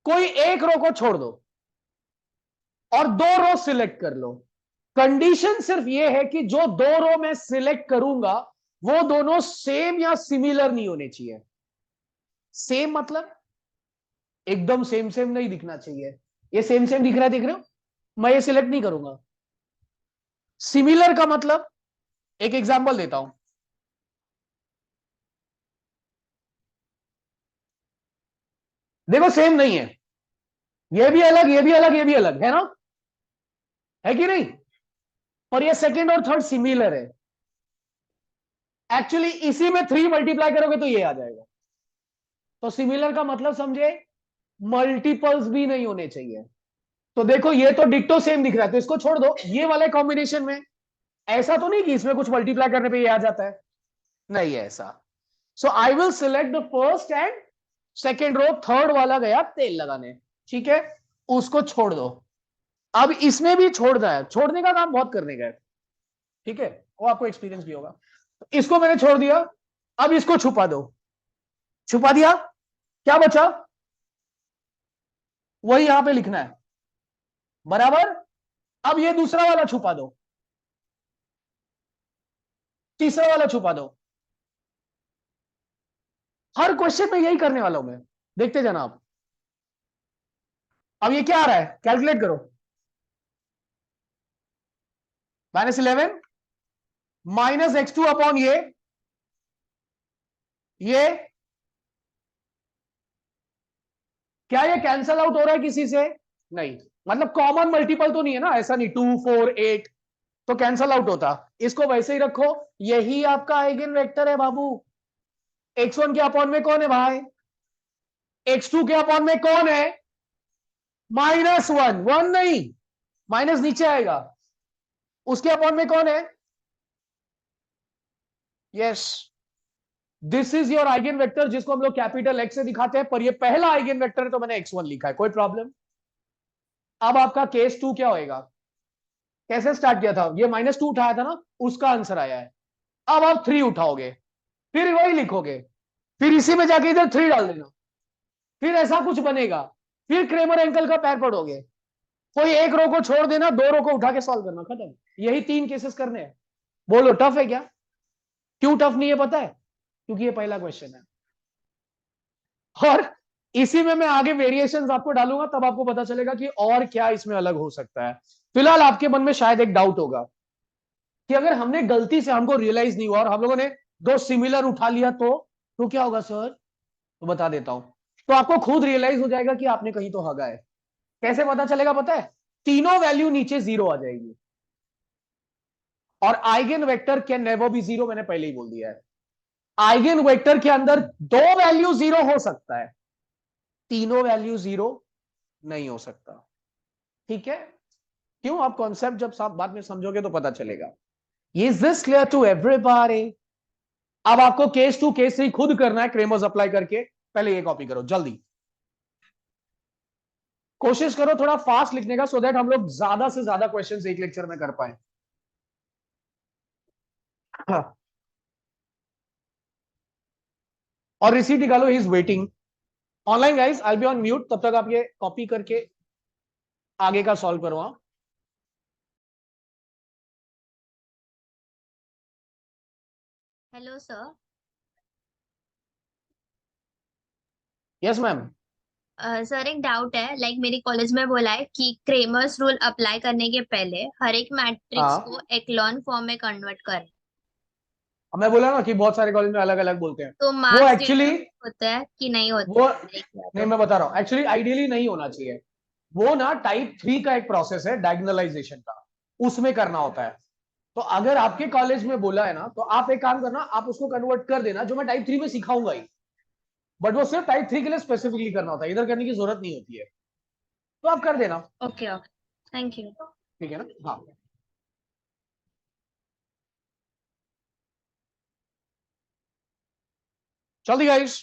कोई एक रो को छोड़ दो और 2 रो सिलेक्ट कर लो। कंडीशन सिर्फ ये है कि जो 2 रो मैं सिलेक्ट करूंगा वो दोनों सेम या सिमिलर नहीं होने चाहिए। सेम मतलब एकदम सेम सेम नहीं दिखना चाहिए। ये सेम सेम दिख रहा है, देख रहे हो? मैं ये सिलेक्ट नहीं करूंगा। सिमिलर का मतलब, एक एग्जांपल देता हूं। देखो सेम नहीं है, ये भी अलग, ये भी अलग, ये भी अलग है ना, है कि नहीं? और ये सेकंड और थर्ड सिमिलर है। एक्चुअली इसी में 3 मल्टीप्लाई करोगे तो ये आ जाएगा। तो सिमिलर का मतलब समझे, मल्टीपल्स भी नहीं होने चाहिए। तो देखो ये तो डिक्टो सेम दिख रहा है तो इसको छोड़ दो। ये वाले कॉम्बिनेशन में ऐसा तो नहीं कि इसमें कुछ मल्टीप्लाई करने पे ये आ जाता है, नहीं है ऐसा। So I will select the first and second row, third वाला गया तेल लगाने, ठीक है, उसको छोड़ दो। अब इसमें भी छोड़ना है, छोड़ने का काम बहुत करने का है, ठीक है, वो आपको एक्सपीरियंस भी होगा। इसको मैंने छोड़ दिया, अब इसको छुपा दो। छुपा दिया, क्या बचा? वही यहां पे लिखना है, बराबर। अब ये दूसरा वाला छुपा दो, तीसरा वाला छुपा दो। हर क्वेश्चन में यही करने वाला हूं मैं, देखते जाना आप। अब ये क्या आ रहा है, कैलकुलेट करो। -11 माइनस x2 अपॉन ये क्या ये कैंसल आउट हो रहा है किसी से? नहीं, मतलब कॉमन मल्टीपल तो नहीं है ना, ऐसा नहीं 2 4 8 तो कैंसल आउट होता। इसको वैसे ही रखो, यही आपका आइगन वेक्टर है बाबू। x1 के अपॉन में कौन है भाई? x2 के अपॉन में कौन है? -1, 1 नहीं, माइनस नीचे आएगा। उसके अपॉन में कौन है? Yes, this is your eigen vector, जिसको हम लोग कैपिटल X से दिखाते हैं, पर ये पहला आइगन वेक्टर है तो मैंने x1 लिखा है, कोई प्रॉब्लम? अब आपका केस 2 क्या होएगा? कैसे स्टार्ट किया था? ये -2 उठाया था ना, उसका आंसर आया है। अब आप 3 उठाओगे, फिर वही लिखोगे, फिर इसी में जाके इधर 3 डाल देना, फिर ऐसा कुछ बनेगा, फिर क्रेमर एंकल का पैर पढ़ोगे, कोई एक रो को छोड़ देना, 2 रो को उठा के सॉल्व करना, खत्म। यही 3 केसेस करने हैं। बोलो टफ है क्या? क्यों टफ नहीं है पता है? क्योंकि ये पहला क्वेश्चन है, और इसी में मैं आगे वेरिएशंस आपको डालूंगा, तब आपको पता चलेगा कि और क्या इसमें अलग हो सकता है। फिलहाल आपके मन में शायद एक डाउट होगा कि अगर हमने गलती से, हमको रियलाइज नहीं हुआ और हम लोगों ने 2 सिमिलर उठा लिया तो क्या होगा सर? तो बता देता हूं। तो आपको खुद रियलाइज हो जाएगा कि आपने कहीं तो हगा है। कैसे पता चलेगा पता है? तीनों वैल्यू नीचे 0 आ जाएगी, और eigen vector can never B 0, मैंने पहले ही बोल दिया है। आइगन वेक्टर के अंदर 2 वैल्यू 0 हो सकता है, तीनों वैल्यू 0 नहीं हो सकता, ठीक है? क्यों? आप कॉन्सेप्ट जब साफ बाद में समझोगे तो पता चलेगा। Is this clear to everybody? अब आपको केस 2 केस 3 खुद करना है क्रेमर्स अप्लाई करके। पहले ये कॉपी करो जल्दी, कोशिश करो थोड़ा फास्ट लिखने का, सो दैट हम लोग ज्यादा से ज्यादा क्वेश्चंस एक लेक्चर में कर पाए। और रिसीट निकालो, he is waiting online guys, I be on mute, तब तक आप ये कॉपी करके आगे का सॉल्व करो। हाँ hello sir. Yes ma'am. Sir एक डाउट है, लाइक मेरे कॉलेज में बोला है कि क्रेमर्स रूल अप्लाई करने के पहले हर एक मैट्रिक्स हाँ, को एक्लॉन फॉर्म में कन्वर्ट करें, अब मैं बोला ना कि बहुत सारे कॉलेज में अलग अलग बोलते हैं। तो वो मार्क्स एक्चुअली, होता है कि नहीं होता वो है, like या नहीं, तो। मैं बता रहा हूं, एक्चुअली आइडियली नहीं होना चाहिए। वो ना टाइप 3 का एक प्रोसेस है डायगोनलाइजेशन का, उसमें करना होता है। तो अगर आपके कॉलेज में बोला है ना, तो आप एक काम करना, आप उसको कन्वर्ट कर देना, जो मैं टाइप 3 में सिखाऊंगा ही। बट वो सिर्फ टाइप 3 के लिए स्पेसिफिकली करना होता है, इधर करने की जरूरत नहीं होती है, तो आप कर देना। Okay okay, thank you. ठीक है ना? हाँ, जल्दी गाइस।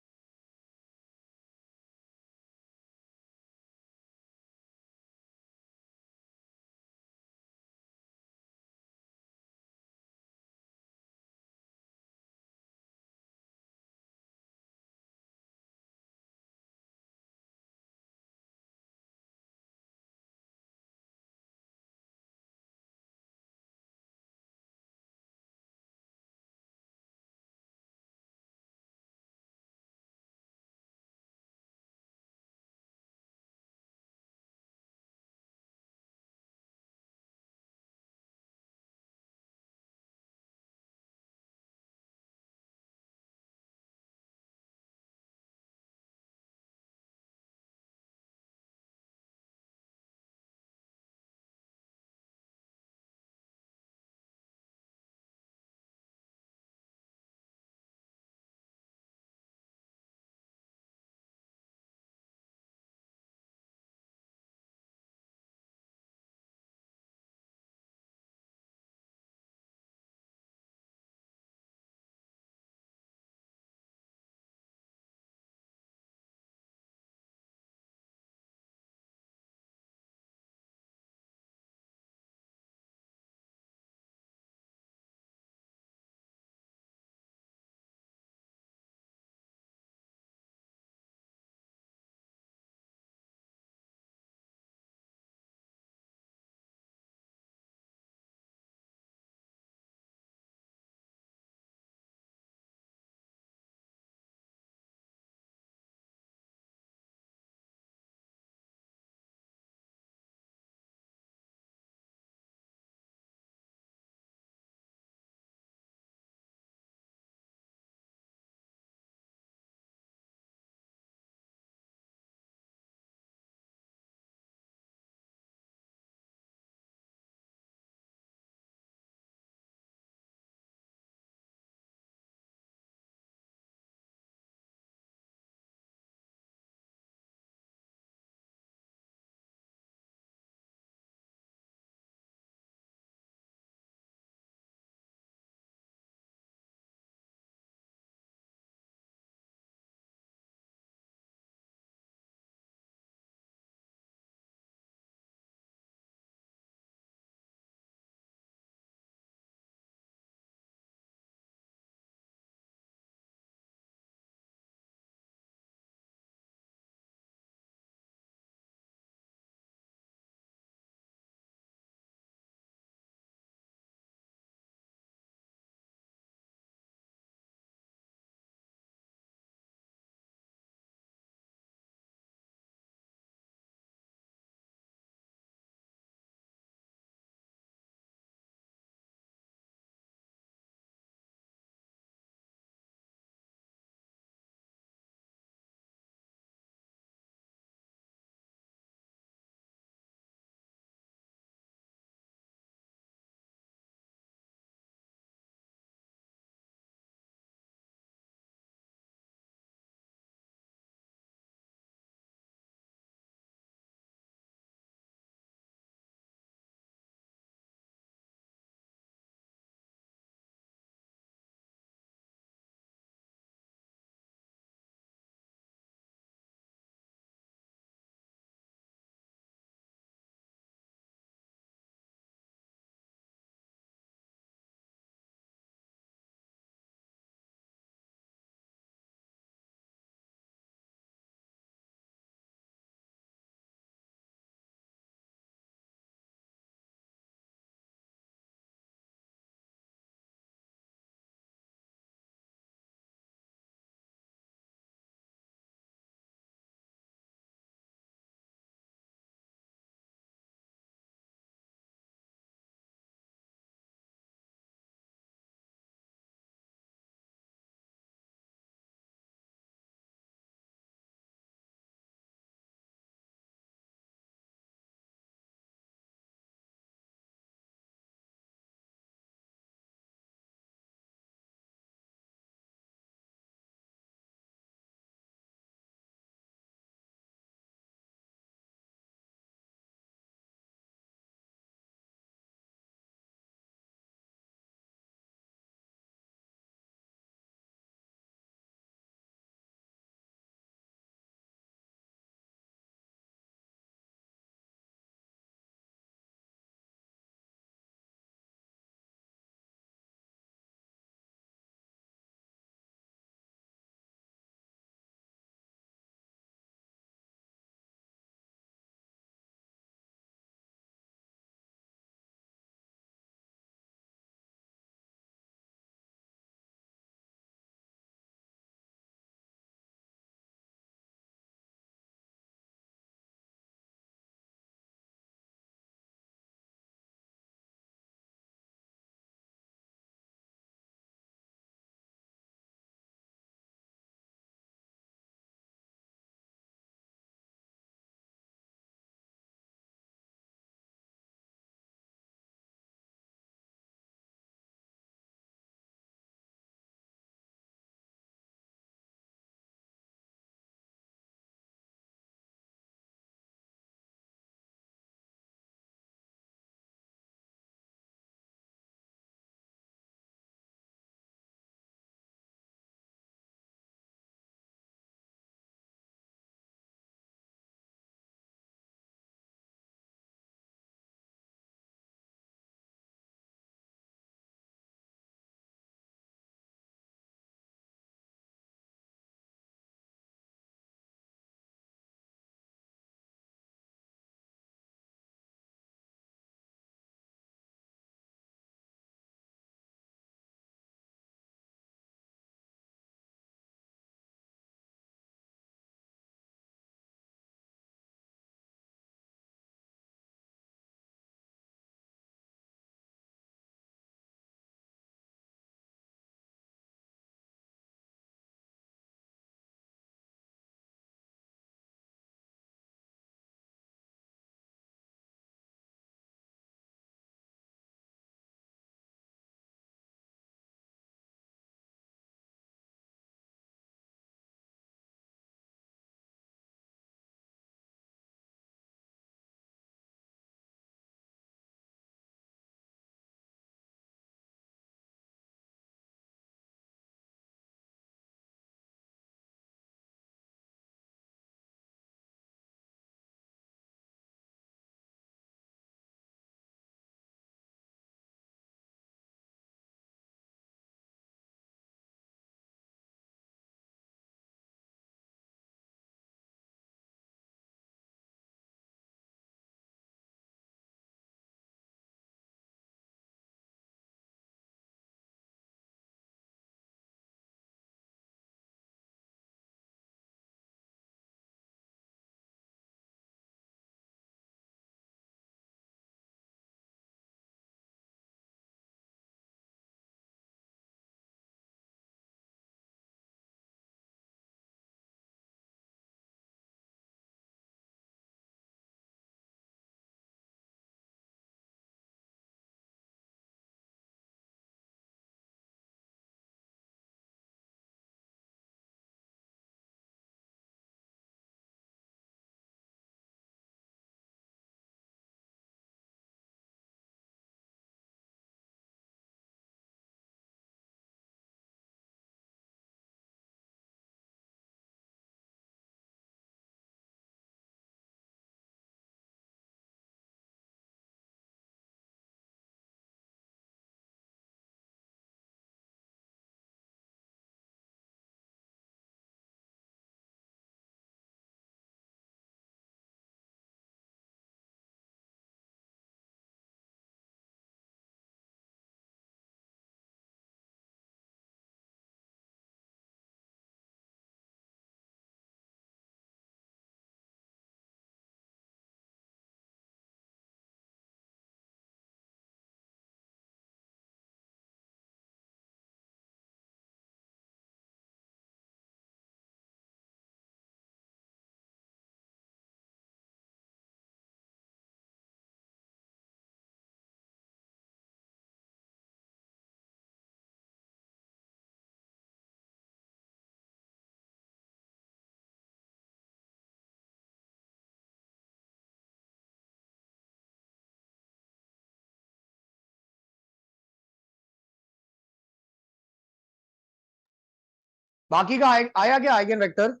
बाकी का आया क्या eigen vector?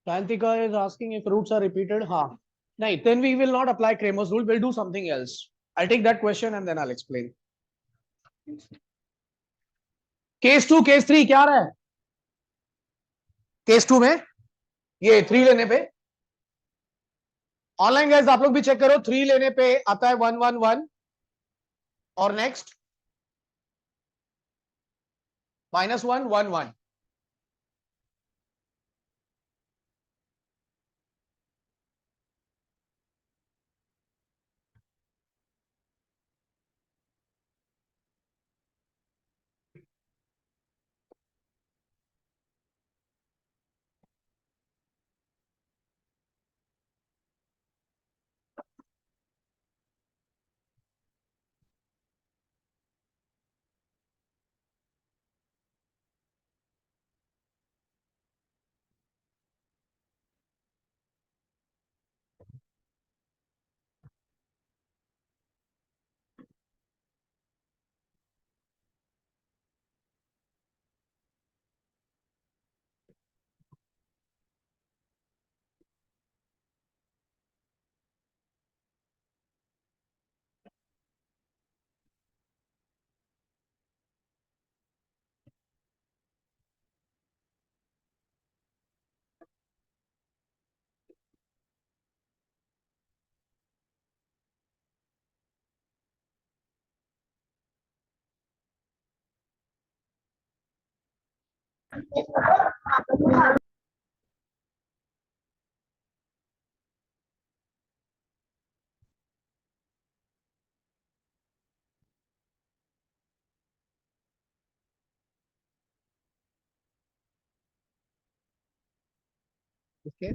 Tantika is asking if roots are repeated. हाँ, नहीं, then we will not apply Cramer's rule. We'll do something else. I'll take that question and then I'll explain. Case 2 case 3 क्या रहा है? केस 2 में ये 3 लेने पे ऑनलाइन गाइस आप लोग भी चेक करो, 3 लेने पे आता है 111 और नेक्स्ट -1 1 1. Okay.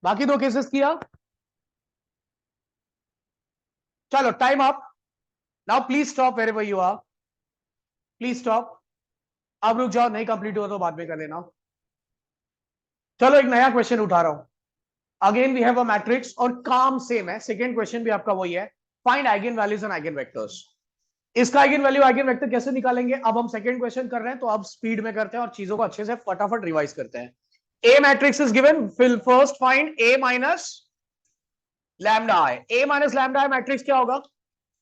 बाकी 2 केसेस किया. चलो time up. Now please stop where you are. Please stop. अब रुक जाओ, नहीं कंप्लीट हुआ तो बाद में कर लेना. चलो एक नया क्वेश्चन उठा रहा हूं. Again we have a matrix और काम सेम है. सेकंड क्वेश्चन भी आपका वही है, find eigen values and eigen vectors. इसका आइगन वैल्यू आइगन वेक्टर कैसे निकालेंगे? अब हम सेकंड क्वेश्चन कर रहे हैं तो अब स्पीड में करते हैं और चीजों को अच्छे से फटाफट रिवाइज करते हैं. ए मैट्रिक्स इज गिवन, फिर first find A minus lambda I. A minus lambda I matrix क्या होगा?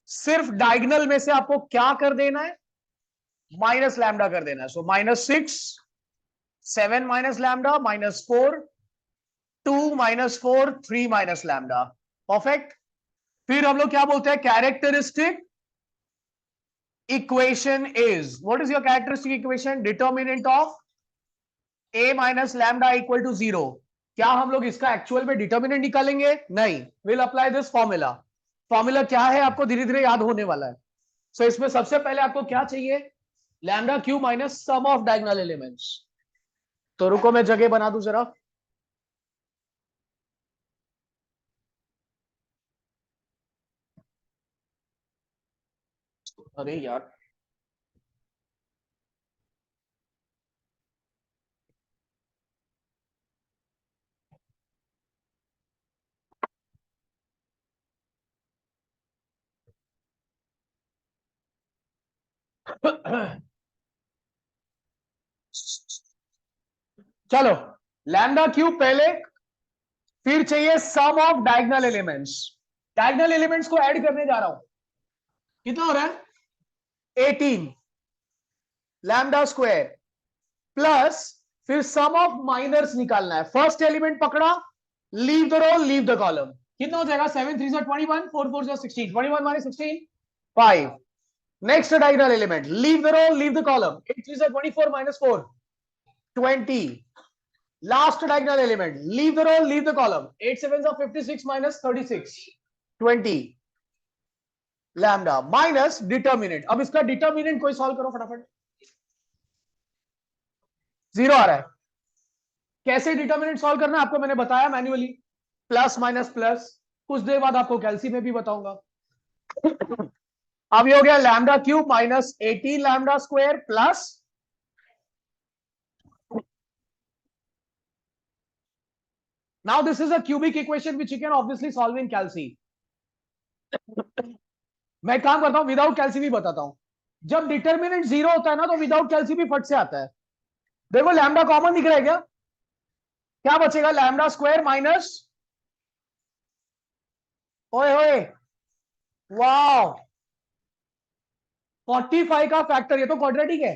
सिर्फ डायगोनल में से आपको क्या कर देना है? माइनस लैम्डा कर देना है. So -6 7 minus lambda -4 2 -4 3 minus lambda. Perfect. फिर हम लोग क्या बोलते हैं? Characteristic equation is, what is your characteristic equation? Determinant of a minus lambda equal to 0. क्या हम लोग इसका एक्चुअल में डिटर्मिनेंट निकालेंगे? नहीं. Will apply this formula. Formula क्या है आपको धीरे धीरे याद होने वाला है. सो इसमें सबसे पहले आपको क्या चाहिए? Lambda cube minus sum of diagonal elements. तो रुको मैं जगह बना दूं जरा. अरे यार चलो लैम्डा क्यूब पहले, फिर चाहिए sum of diagonal elements. Diagonal elements को ऐड करने जा रहा हूं. कितना हो रहा है? 18 लैम्डा स्क्वायर प्लस फिर सम ऑफ माइनर्स निकालना है. फर्स्ट एलिमेंट पकड़ा, leave the row leave the column. कितना हो जाएगा? 7 3 21 4 4 16 21 minus 16 5. Next diagonal element, leave the row leave the column. 8 3 24 minus 4 20. Last diagonal element, leave the row leave the column. 8 7 56 minus 36 20 lambda minus determinant. अब इसका डिटर्मिनेंट कोई सॉल्व करो फटाफट. 0 आ रहा है. कैसे डिटर्मिनेंट सॉल्व करना है आपको मैंने बताया मैन्युअली. Plus minus plus. कुछ देर बाद आपको कैलसी में भी बताऊंगा. अब ये हो गया lambda cube minus 18 lambda square plus now this is a cubic equation which you can obviously solve in calci. मैं एक काम करता हूं विदाउट कैल्सी भी बताता हूं. जब डिटर्मिनेंट 0 होता है ना तो विदाउट कैल्सी भी फट से आता है. देखो लैम्डा कॉमन दिख रहा है क्या बचेगा लैम्डा स्क्वायर माइनस ओए ओए वाओ 45 का फैक्टर, ये तो क्वाड्रेटिक है.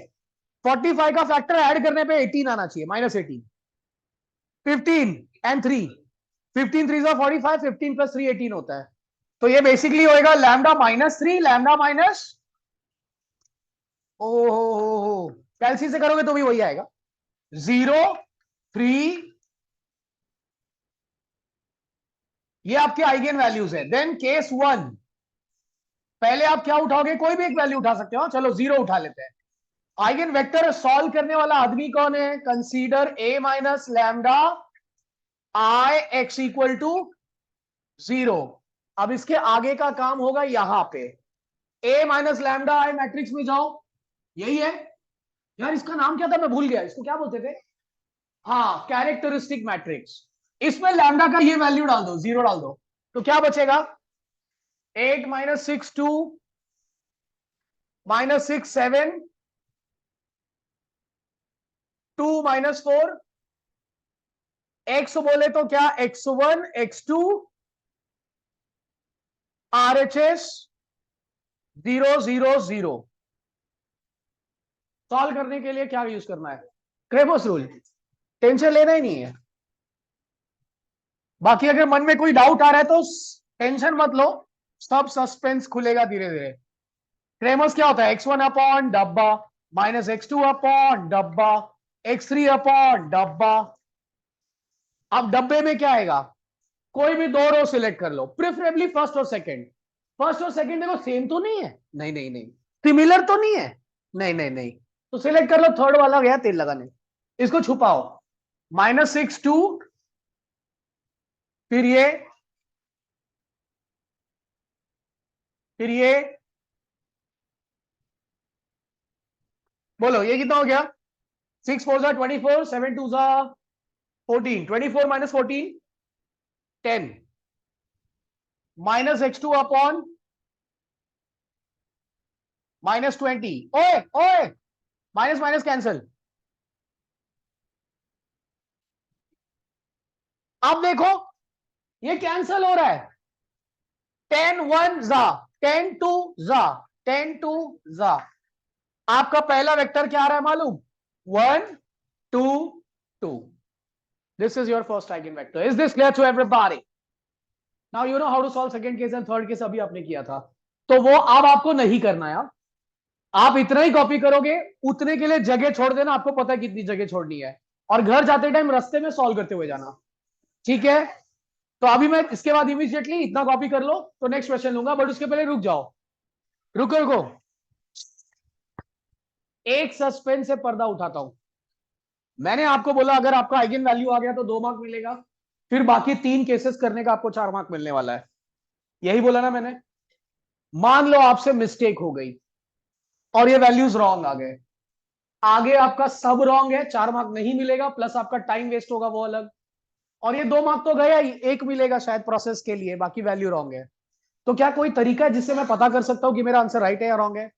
45 का फैक्टर ऐड करने पे 18 आना चाहिए माइनस 18. 15 एंड 3 15 3 45 15 प्लस 3 18 होता है. तो ये बेसिकली होएगा लैम्डा माइनस 3 लैम्डा माइनस ओहो कैल्सी से करोगे तो भी वही आएगा 0 3. ये आपके आइगेन वैल्यूज है. देन केस 1 पहले आप क्या उठाओगे कोई भी एक वैल्यू उठा सकते हो. चलो 0 उठा लेते हैं. आइगेन वेक्टर सॉल्व करने वाला आदमी कौन है consider a minus lambda I x equal to 0. अब इसके आगे का काम होगा यहां पे a minus lambda I matrix में जाओ. यही है यार. इसका नाम क्या था मैं भूल गया. इसको क्या बोलते थे. हाँ कैरेक्टरिस्टिक मैट्रिक्स. इसमें लैम्डा का ये वैल्यू डाल दो 0 डाल दो तो क्या बचेगा 8 माइनस 6 2 माइनस 6 7 2 माइनस 4 एक्स बोले तो क्या x1 x2 RHS 0 0 0. सॉल्व करने के लिए क्या यूज करना है क्रेमर्स रूल. टेंशन लेना ही नहीं है. बाकी अगर मन में कोई डाउट आ रहा है तो टेंशन मत लो. सब सस्पेंस खुलेगा धीरे धीरे. क्रेमर्स क्या होता है x1 अपॉन डब्बा माइनस x2 अपॉन डब्बा x3 अपॉन डब्बा. अब डब्बे में क्या आएगा कोई भी 2 रो सिलेक्ट कर लो प्रेफरेबली फर्स्ट और सेकंड. फर्स्ट और सेकंड देखो सेम तो नहीं है. नहीं नहीं नहीं. सिमिलर तो नहीं है. नहीं नहीं नहीं. तो सिलेक्ट कर लो थर्ड वाला गया तेल लगाने. इसको छुपाओ माइनस 6 2 फिर ये बोलो ये कितना हो गया 6 4 24 7 2 14 24 minus 14 10 minus x2 upon minus 20. ओए ओए माइनस माइनस कैंसल. अब देखो ये कैंसल हो रहा है 10 1 जा 10 2 जा 10 2 जा. आपका पहला वेक्टर क्या आ रहा है मालूम 1 2 2. This is your first eigenvector. Is this clear to everybody? Now you know how to solve second case and third case. अभी आपने किया था तो वो अब आपको नहीं करना है. आप इतना ही कॉपी करोगे उतने के लिए जगह छोड़ देना. आपको पता है कितनी जगह छोड़नी है और घर जाते टाइम रास्ते में सॉल्व करते हुए जाना. ठीक है. तो अभी मैं इसके बाद इमीडिएटली इतना कॉपी कर लो तो नेक्स्ट क्वेश्चन लूंगा. बट उसके पहले रुक जाओ. रुको रुको एक सस्पेंस से पर्दा उठाता हूं. मैंने आपको बोला अगर आपका आइगेन वैल्यू आ गया तो 2 मार्क मिलेगा. फिर बाकी 3 केसेस करने का आपको 4 मार्क मिलने वाला है. यही बोला ना मैंने. मान लो आपसे मिस्टेक हो गई और ये वैल्यूज रॉन्ग आ गए. आगे आपका सब रॉन्ग है 4 मार्क नहीं मिलेगा प्लस आपका टाइम वेस्ट होगा वो अलग. और ये 2 मार्क तो गया ही. 1 मिलेगा शायद प्रोसेस के लिए बाकी वैल्यू रॉन्ग है. तो क्या कोई तरीका है जिससे मैं पता कर सकता हूं कि मेरा आंसर राइट है या रॉन्ग है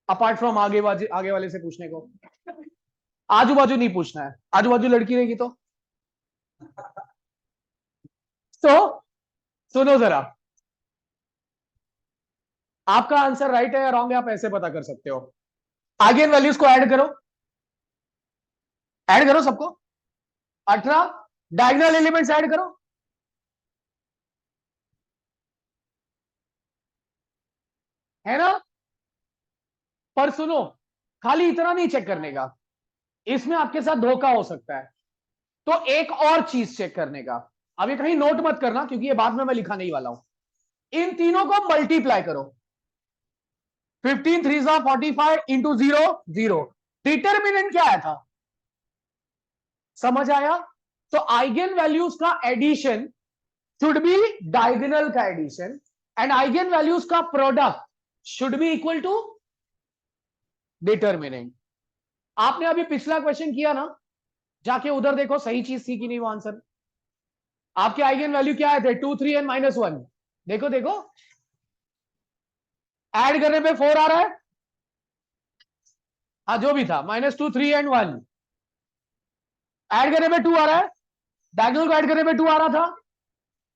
अपार्ट फ्रॉम आगे वाले से पूछने को. आजू बाजू नहीं पूछना है. आजू बाजू लड़की रहेगी तो सुनो जरा. आपका आंसर राइट है या रॉन्ग है आप ऐसे पता कर सकते हो. आइगेन वैल्यूज को ऐड करो सबको 18 डायगोनल एलिमेंट्स ऐड करो. है ना. पर सुनो खाली इतना नहीं चेक करने का. इसमें आपके साथ धोखा हो सकता है. तो एक और चीज चेक करने का. अभी कहीं नोट मत करना क्योंकि ये बाद में मैं लिखा नहीं वाला हूं. इन तीनों को मल्टीप्लाई करो 15 3 45 इंटू 0 0. डिटर्मिनेंट क्या आया था समझ आया. तो आइगेन वैल्यूज का एडिशन शुड बी डायगोनल का एडिशन एंड आइगन वैल्यूज का product should be equal to determinant. आपने अभी पिछला क्वेश्चन किया ना, जाके उधर देखो सही चीज थी कि नहीं वो आंसर। आपके आइगन वैल्यू क्या आए थे, 2 3 एंड -1। देखो देखो, ऐड करने पे 4 आ रहा है, हाँ जो भी था, -2 3 एंड 1। ऐड करने पे 2 आ रहा है, डायगोनल को ऐड करने पे 2 आ रहा था,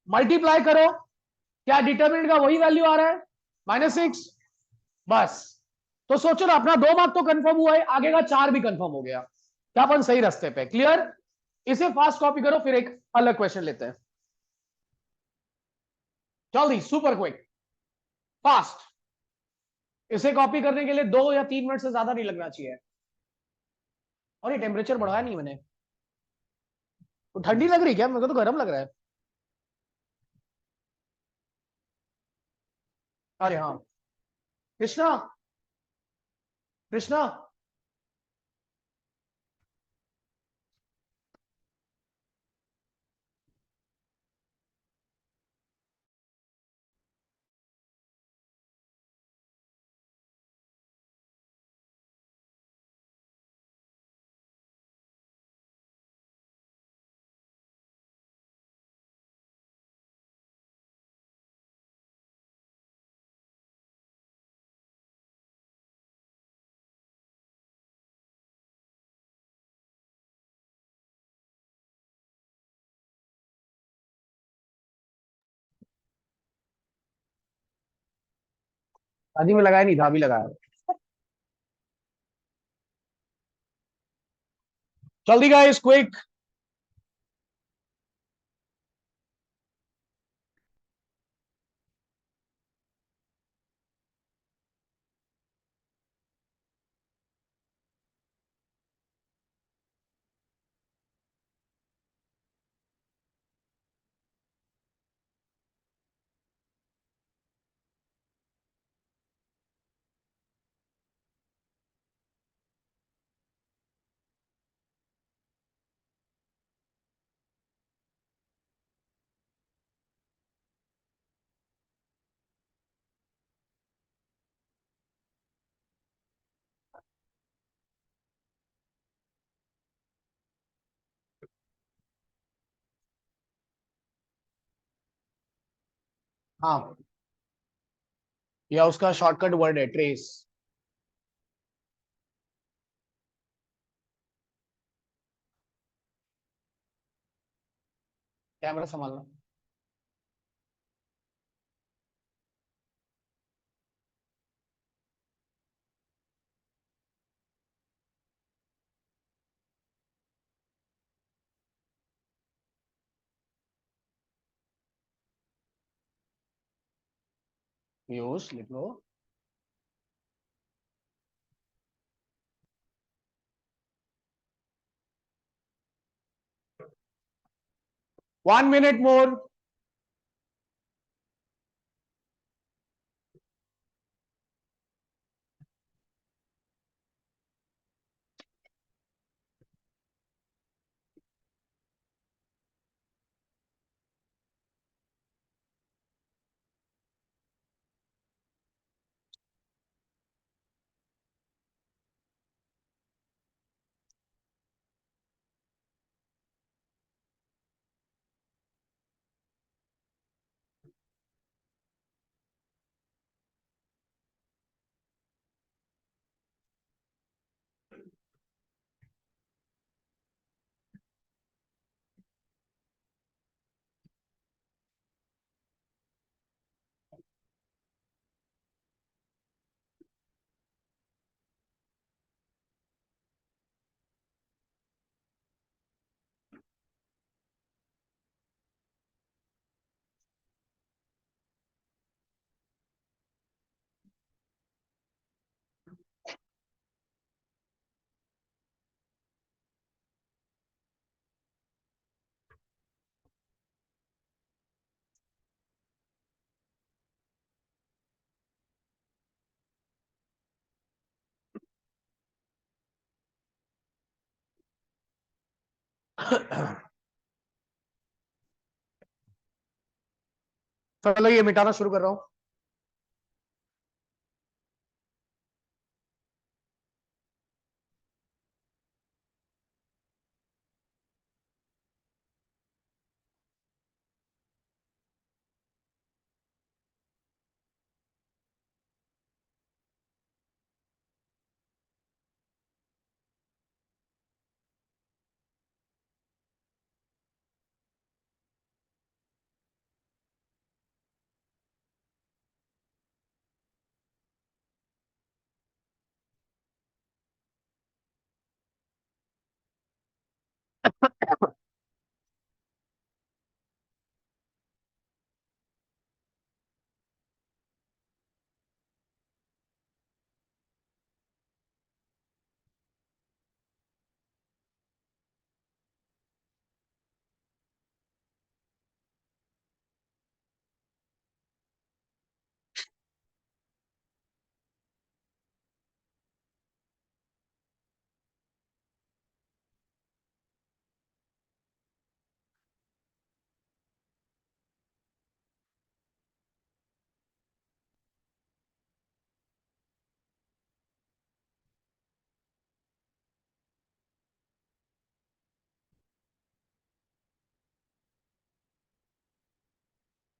मल्टीप्लाई करो, क्या डिटर्मिनेंट का वही वैल्यू आ रहा है, -6। बस, तो सोचो ना, अपना 2 मार्क तो कंफर्म हुआ है, आगे का 4 भी कंफर्म हो गया, क्या अपन सही रास्ते पे। क्लियर? इसे फास्ट कॉपी करो, फिर एक अलग क्वेश्चन लेते हैं, जल्दी, सुपर क्विक, फास्ट। इसे कॉपी करने के लिए 2 या 3 मिनट से ज्यादा नहीं लगना चाहिए। और ये टेम्परेचर बढ़ाया नहीं मैंने, तो ठंडी लग रही क्या, मेरे को तो गर्म लग रहा है। अरे हाँ, कृष्णा, कृष्णा, शादी में लगाया नहीं था, अभी लगाया। जल्दी गाइस, क्विक। हाँ, या उसका शॉर्टकट वर्ड है ट्रेस। कैमरा संभालना। पीयूष लिख लो। वन मिनट मोर। चलो ये मिटाना शुरू कर रहा हूं।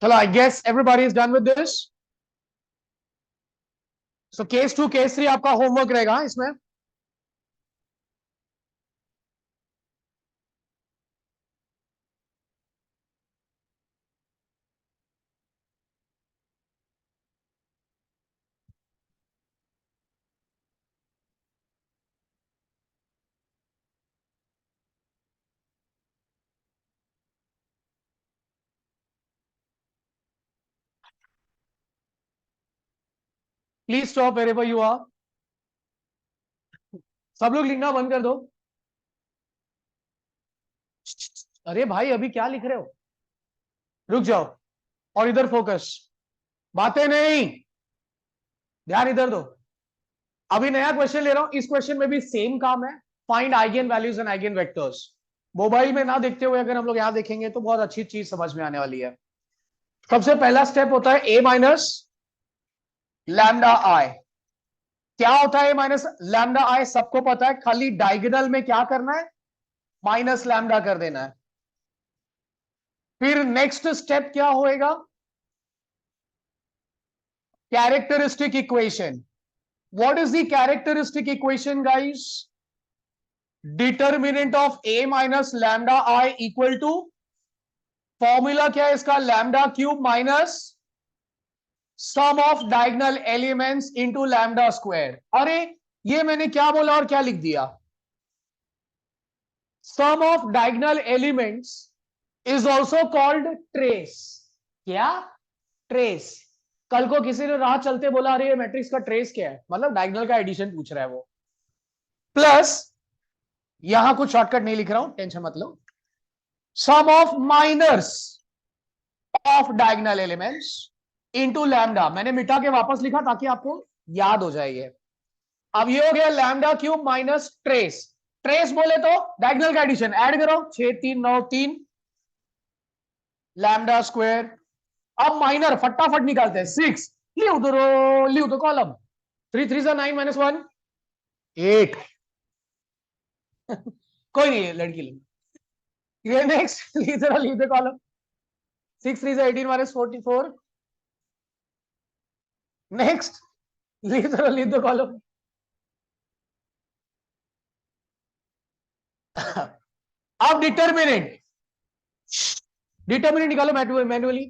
चलो I guess everybody is done with this. So case 2 case 3 आपका होमवर्क रहेगा इसमें। Please stop wherever you are. सब लोग लिखना बंद कर दो। अरे भाई अभी क्या लिख रहे हो, रुक जाओ और इधर फोकस, बातें नहीं, ध्यान इधर दो। अभी नया क्वेश्चन ले रहा हूं, इस क्वेश्चन में भी सेम काम है, find eigen values and eigen vectors. Mobile में ना देखते हुए अगर हम लोग यहां देखेंगे तो बहुत अच्छी चीज समझ में आने वाली है। सबसे पहला स्टेप होता है ए माइनस लैम्डा आई। क्या होता है ए माइनस लैम्डा आई, सबको पता है, खाली डायगोनल में क्या करना है, माइनस लैम्डा कर देना है। फिर नेक्स्ट स्टेप क्या होएगा, characteristic equation. What is the characteristic equation guys? Determinant of A minus lambda I equal to, formula क्या है इसका, lambda cube minus sum of diagonal elements into lambda square. अरे ये मैंने क्या बोला और क्या लिख दिया, sum of diagonal elements is also called trace. क्या, ट्रेस। कल को किसी ने राह चलते बोला अरे ये मैट्रिक्स का ट्रेस क्या है, मतलब डायगोनल का एडिशन पूछ रहा है वो। प्लस यहां कुछ शॉर्टकट नहीं लिख रहा हूं, टेंशन मत लो, sum of minors of diagonal elements into lambda. मैंने मिटा के वापस लिखा ताकि आपको याद हो जाएगा। अब ये हो गया lambda cube minus trace. Trace बोले तो डायगोनल का एडिशन, ऐड करो 6 3 9 3 लैम्डा स्क्वायर। अब माइनर फटाफट निकालते हैं, 6 लिव दो कॉलम, 3 3 9 माइनस 1 8 कोई नहीं है लड़की लोग। ये next leave the column, 6 3 18 minus 44। Next leave the column. अब डिटर्मिनेंट निकालो मैन्युअली।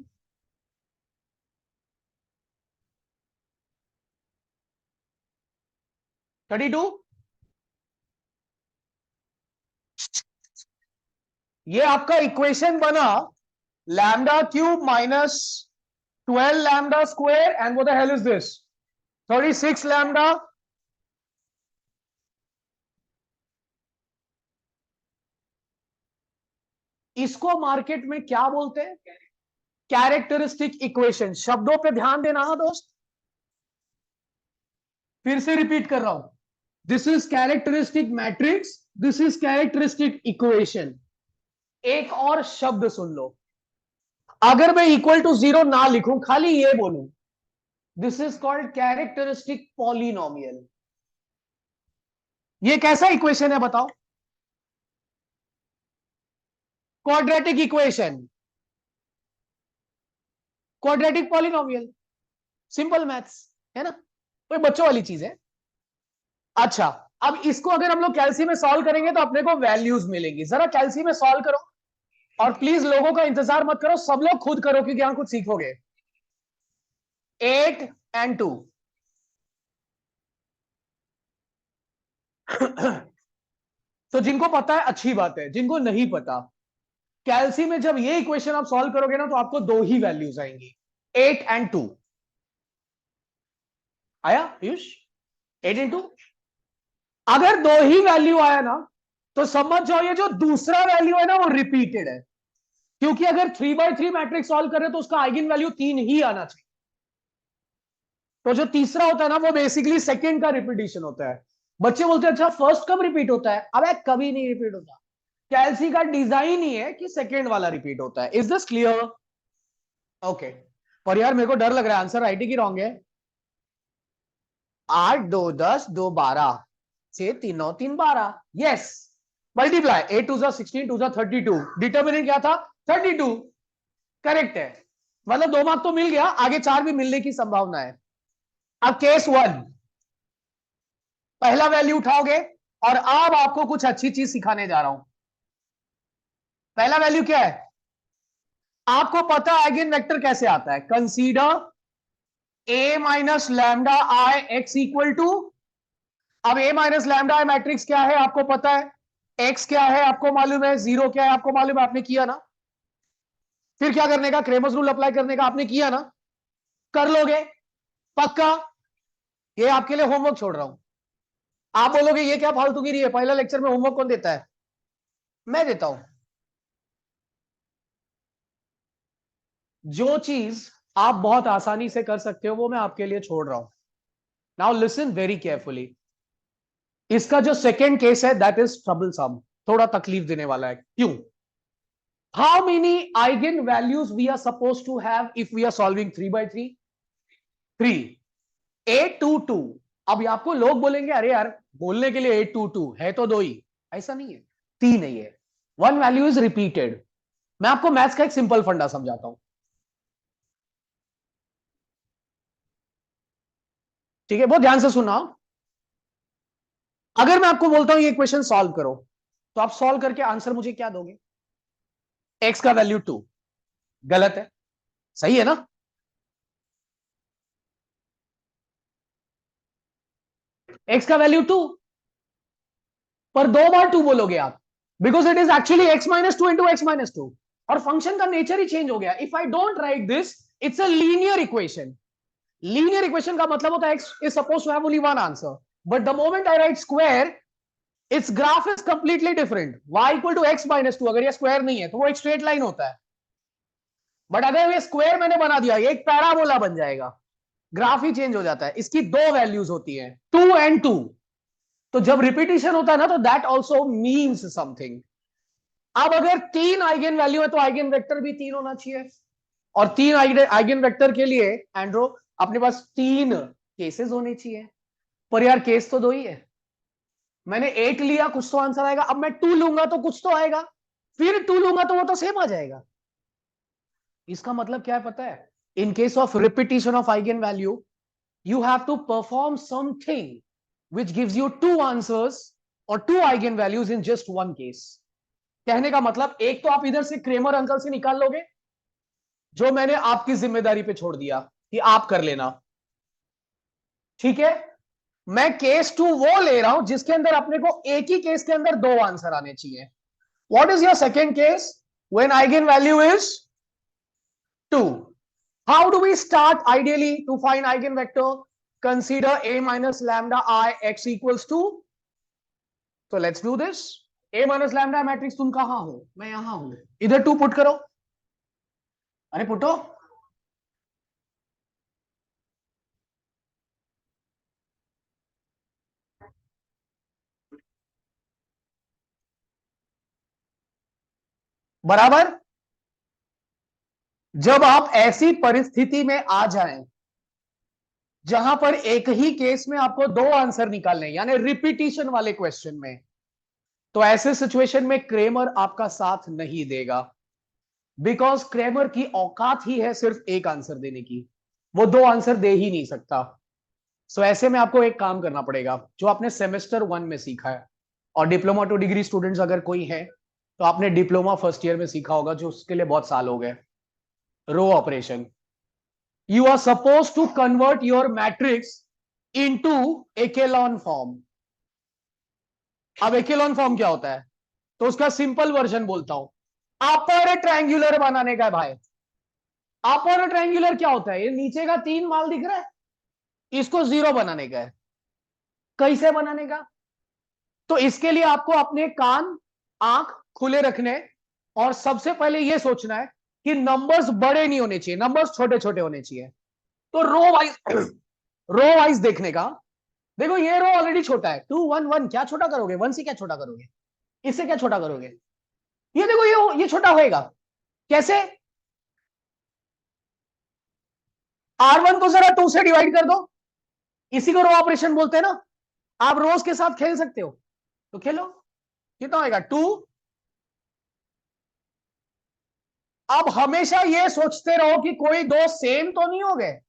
थर्टी टू, ये आपका इक्वेशन बना lambda cube minus 12 lambda square and what the hell is this 36 lambda. इसको मार्केट में क्या बोलते हैं, कैरेक्टरिस्टिक इक्वेशन। शब्दों पे ध्यान देना है दोस्त, फिर से रिपीट कर रहा हूं, this is characteristic matrix, this is characteristic equation. एक और शब्द सुन लो, अगर मैं इक्वल टू 0 ना लिखूं, खाली ये बोलूं, this is called characteristic polynomial. ये कैसा इक्वेशन है बताओ? Quadratic equation, quadratic polynomial, simple maths है ना, कोई बच्चों वाली चीज है। अच्छा, अब इसको अगर हम लोग कैल्सी में सॉल्व करेंगे तो अपने को वैल्यूज मिलेंगी। जरा कैल्सी में सॉल्व करो, और प्लीज लोगों का इंतजार मत करो, सब लोग खुद करो क्योंकि यहां कुछ सीखोगे। 8 and 2 तो जिनको पता है अच्छी बात है, जिनको नहीं पता, कैल्सी में जब ये इक्वेशन आप सॉल्व करोगे ना तो आपको दो ही वैल्यूज आएंगी, 8 and 2। आया पीयूष? 8 and 2, अगर दो ही वैल्यू आया ना तो समझ जाओ ये जो दूसरा वैल्यू है ना वो रिपीटेड है, क्योंकि अगर 3x3 मैट्रिक्स सॉल्व करें तो उसका आइगन वैल्यू 3 ही आना चाहिए। तो जो तीसरा होता है ना वो बेसिकली सेकंड का रिपीटिशन होता है। बच्चे बोलते हैं अच्छा फर्स्ट कब रिपीट होता है? अबे कभी नहीं रिपीट होता, कैल्सी का डिजाइन ही है कि सेकंड वाला रिपीट होता है। Is this clear? ओके। पर यार मेरे को डर लग रहा है, आंसर राइट ही की रॉन्ग है। 8 2 10 2 12, 6 3 9 3 12, यस। मल्टीप्लाई 8 2 16 2 32, डिटर्मिनेंट क्या था? 32, करेक्ट है। मतलब 2 मार्क तो मिल गया, आगे 4 भी मिलने की संभावना है। अब केस 1, पहला वैल्यू उठाओगे, और अब आपको कुछ अच्छी चीज सिखाने जा रहा हूं। पहला वैल्यू क्या है? आपको पता है आइगन वेक्टर कैसे आता है? Consider A minus lambda I x equal to, अब A minus lambda I matrix क्या है आपको पता है, एक्स क्या है आपको मालूम है, जीरो क्या है आपको मालूम है, आपने किया ना। फिर क्या करने का? क्रेमर्स रूल अप्लाई करने का, आपने किया ना, कर लोगे पक्का? ये आपके लिए होमवर्क छोड़ रहा हूं। आप बोलोगे ये क्या फालतूगिरी है, पहला लेक्चर में होमवर्क कौन देता है? मैं देता हूं। जो चीज आप बहुत आसानी से कर सकते हो वो मैं आपके लिए छोड़ रहा हूं। Now listen very carefully. इसका जो सेकेंड केस है दैट इज ट्रबलसम, थोड़ा तकलीफ देने वाला है। क्यों? How many eigen values we are suppose to have if we are solving 3x3? 3, 8 2 2। अब आपको लोग बोलेंगे अरे यार बोलने के लिए 8 2 2 है तो दो ही, ऐसा नहीं है, तीन ही है। One value is repeated. मैं आपको मैथ्स का एक सिंपल फंडा समझाता हूं, ठीक है? बहुत ध्यान से सुना। अगर मैं आपको बोलता हूं ये इक्वेशन सॉल्व करो, तो आप सॉल्व करके आंसर मुझे क्या दोगे? एक्स का वैल्यू 2, गलत है, सही है ना? एक्स का वैल्यू 2, पर दो बार 2 बोलोगे आप, because it is actually x minus two into x minus two, और फंक्शन का नेचर ही चेंज हो गया। If I don't write this, it's a linear equation. Linear equation का मतलब होता है x is supposed to have only one answer, but the moment I write square, its graph is completely different. y equal to x minus 2, अगर ये स्क्वायर नहीं है तो वो एक स्ट्रेट लाइन होता है, बट अगर ये स्क्वायर मैंने बना दिया ये एक पैराबोला बन जाएगा, ग्राफ ही चेंज हो जाता है। इसकी दो वैल्यूज होती है 2 and 2। तो जब रिपीटिशन होता है ना तो दैट ऑल्सो मीन्स समथिंग। अब अगर तीन आइगन वैल्यू है तो आइगन वेक्टर भी तीन होना चाहिए, और तीन आइगन वेक्टर के लिए एंड्रो अपने पास तीन केसेस होने चाहिए। पर यार केस तो दो ही है। मैंने 8 लिया, कुछ तो आंसर आएगा, अब मैं 2 लूंगा तो कुछ तो आएगा, फिर 2 लूंगा तो वो तो सेम आ जाएगा। इसका मतलब क्या है पता है? In case of repetition of eigen value, you have to perform something which gives you two answers or two eigenvalues in just one case. कहने का मतलब एक तो आप इधर से क्रेमर अंकल से निकाल लोगे, जो मैंने आपकी जिम्मेदारी पे छोड़ दिया कि आप कर लेना, ठीक है? मैं केस 2 वो ले रहा हूं जिसके अंदर अपने को एक ही केस के अंदर दो आंसर आने चाहिए। What is your second case? When eigen value is 2। How do we start ideally to find eigenvector? Consider a minus lambda I x equals to. So let's do this. A minus lambda matrix तुम कहां हो? मैं यहां हूं, इधर 2 पुट करो। अरे पुटो, बराबर। जब आप ऐसी परिस्थिति में आ जाएं जहां पर एक ही केस में आपको दो आंसर निकालने हैं, यानी रिपीटिशन वाले क्वेश्चन में, तो ऐसे सिचुएशन में क्रेमर आपका साथ नहीं देगा, बिकॉज क्रेमर की औकात ही है सिर्फ एक आंसर देने की, वो दो आंसर दे ही नहीं सकता। सो ऐसे में आपको एक काम करना पड़ेगा जो आपने सेमेस्टर 1 में सीखा है, और डिप्लोमा टू डिग्री स्टूडेंट्स अगर कोई है तो आपने डिप्लोमा फर्स्ट ईयर में सीखा होगा, जो उसके लिए बहुत साल हो गए, row operation. You are supposed to convert your matrix into echelon form. अब echelon form क्या होता है? तो उसका सिंपल वर्जन बोलता हूं, अपर ट्रायंगुलर बनाने का है भाई। अपर ट्रायंगुलर क्या होता है? ये नीचे का 3 माल दिख रहा है, इसको 0 बनाने का है। कैसे बनाने का? तो इसके लिए आपको अपने कान आंख खुले रखने, और सबसे पहले यह सोचना है कि नंबर्स बड़े नहीं होने चाहिए, नंबर्स छोटे छोटे होने चाहिए। तो रो वाइज देखने का, देखो ये रो ऑलरेडी छोटा है, 2 1 1, क्या छोटा करोगे? 1 से क्या छोटा करोगे? इससे क्या छोटा करोगे? ये देखो ये छोटा होएगा कैसे? R1 को जरा 2 से डिवाइड कर दो, इसी को रो ऑपरेशन बोलते हैं ना। आप रोज के साथ खेल सकते हो तो खेलो। कितना होएगा? 2। अब हमेशा ये सोचते रहो कि कोई दो सेम तो नहीं हो गए,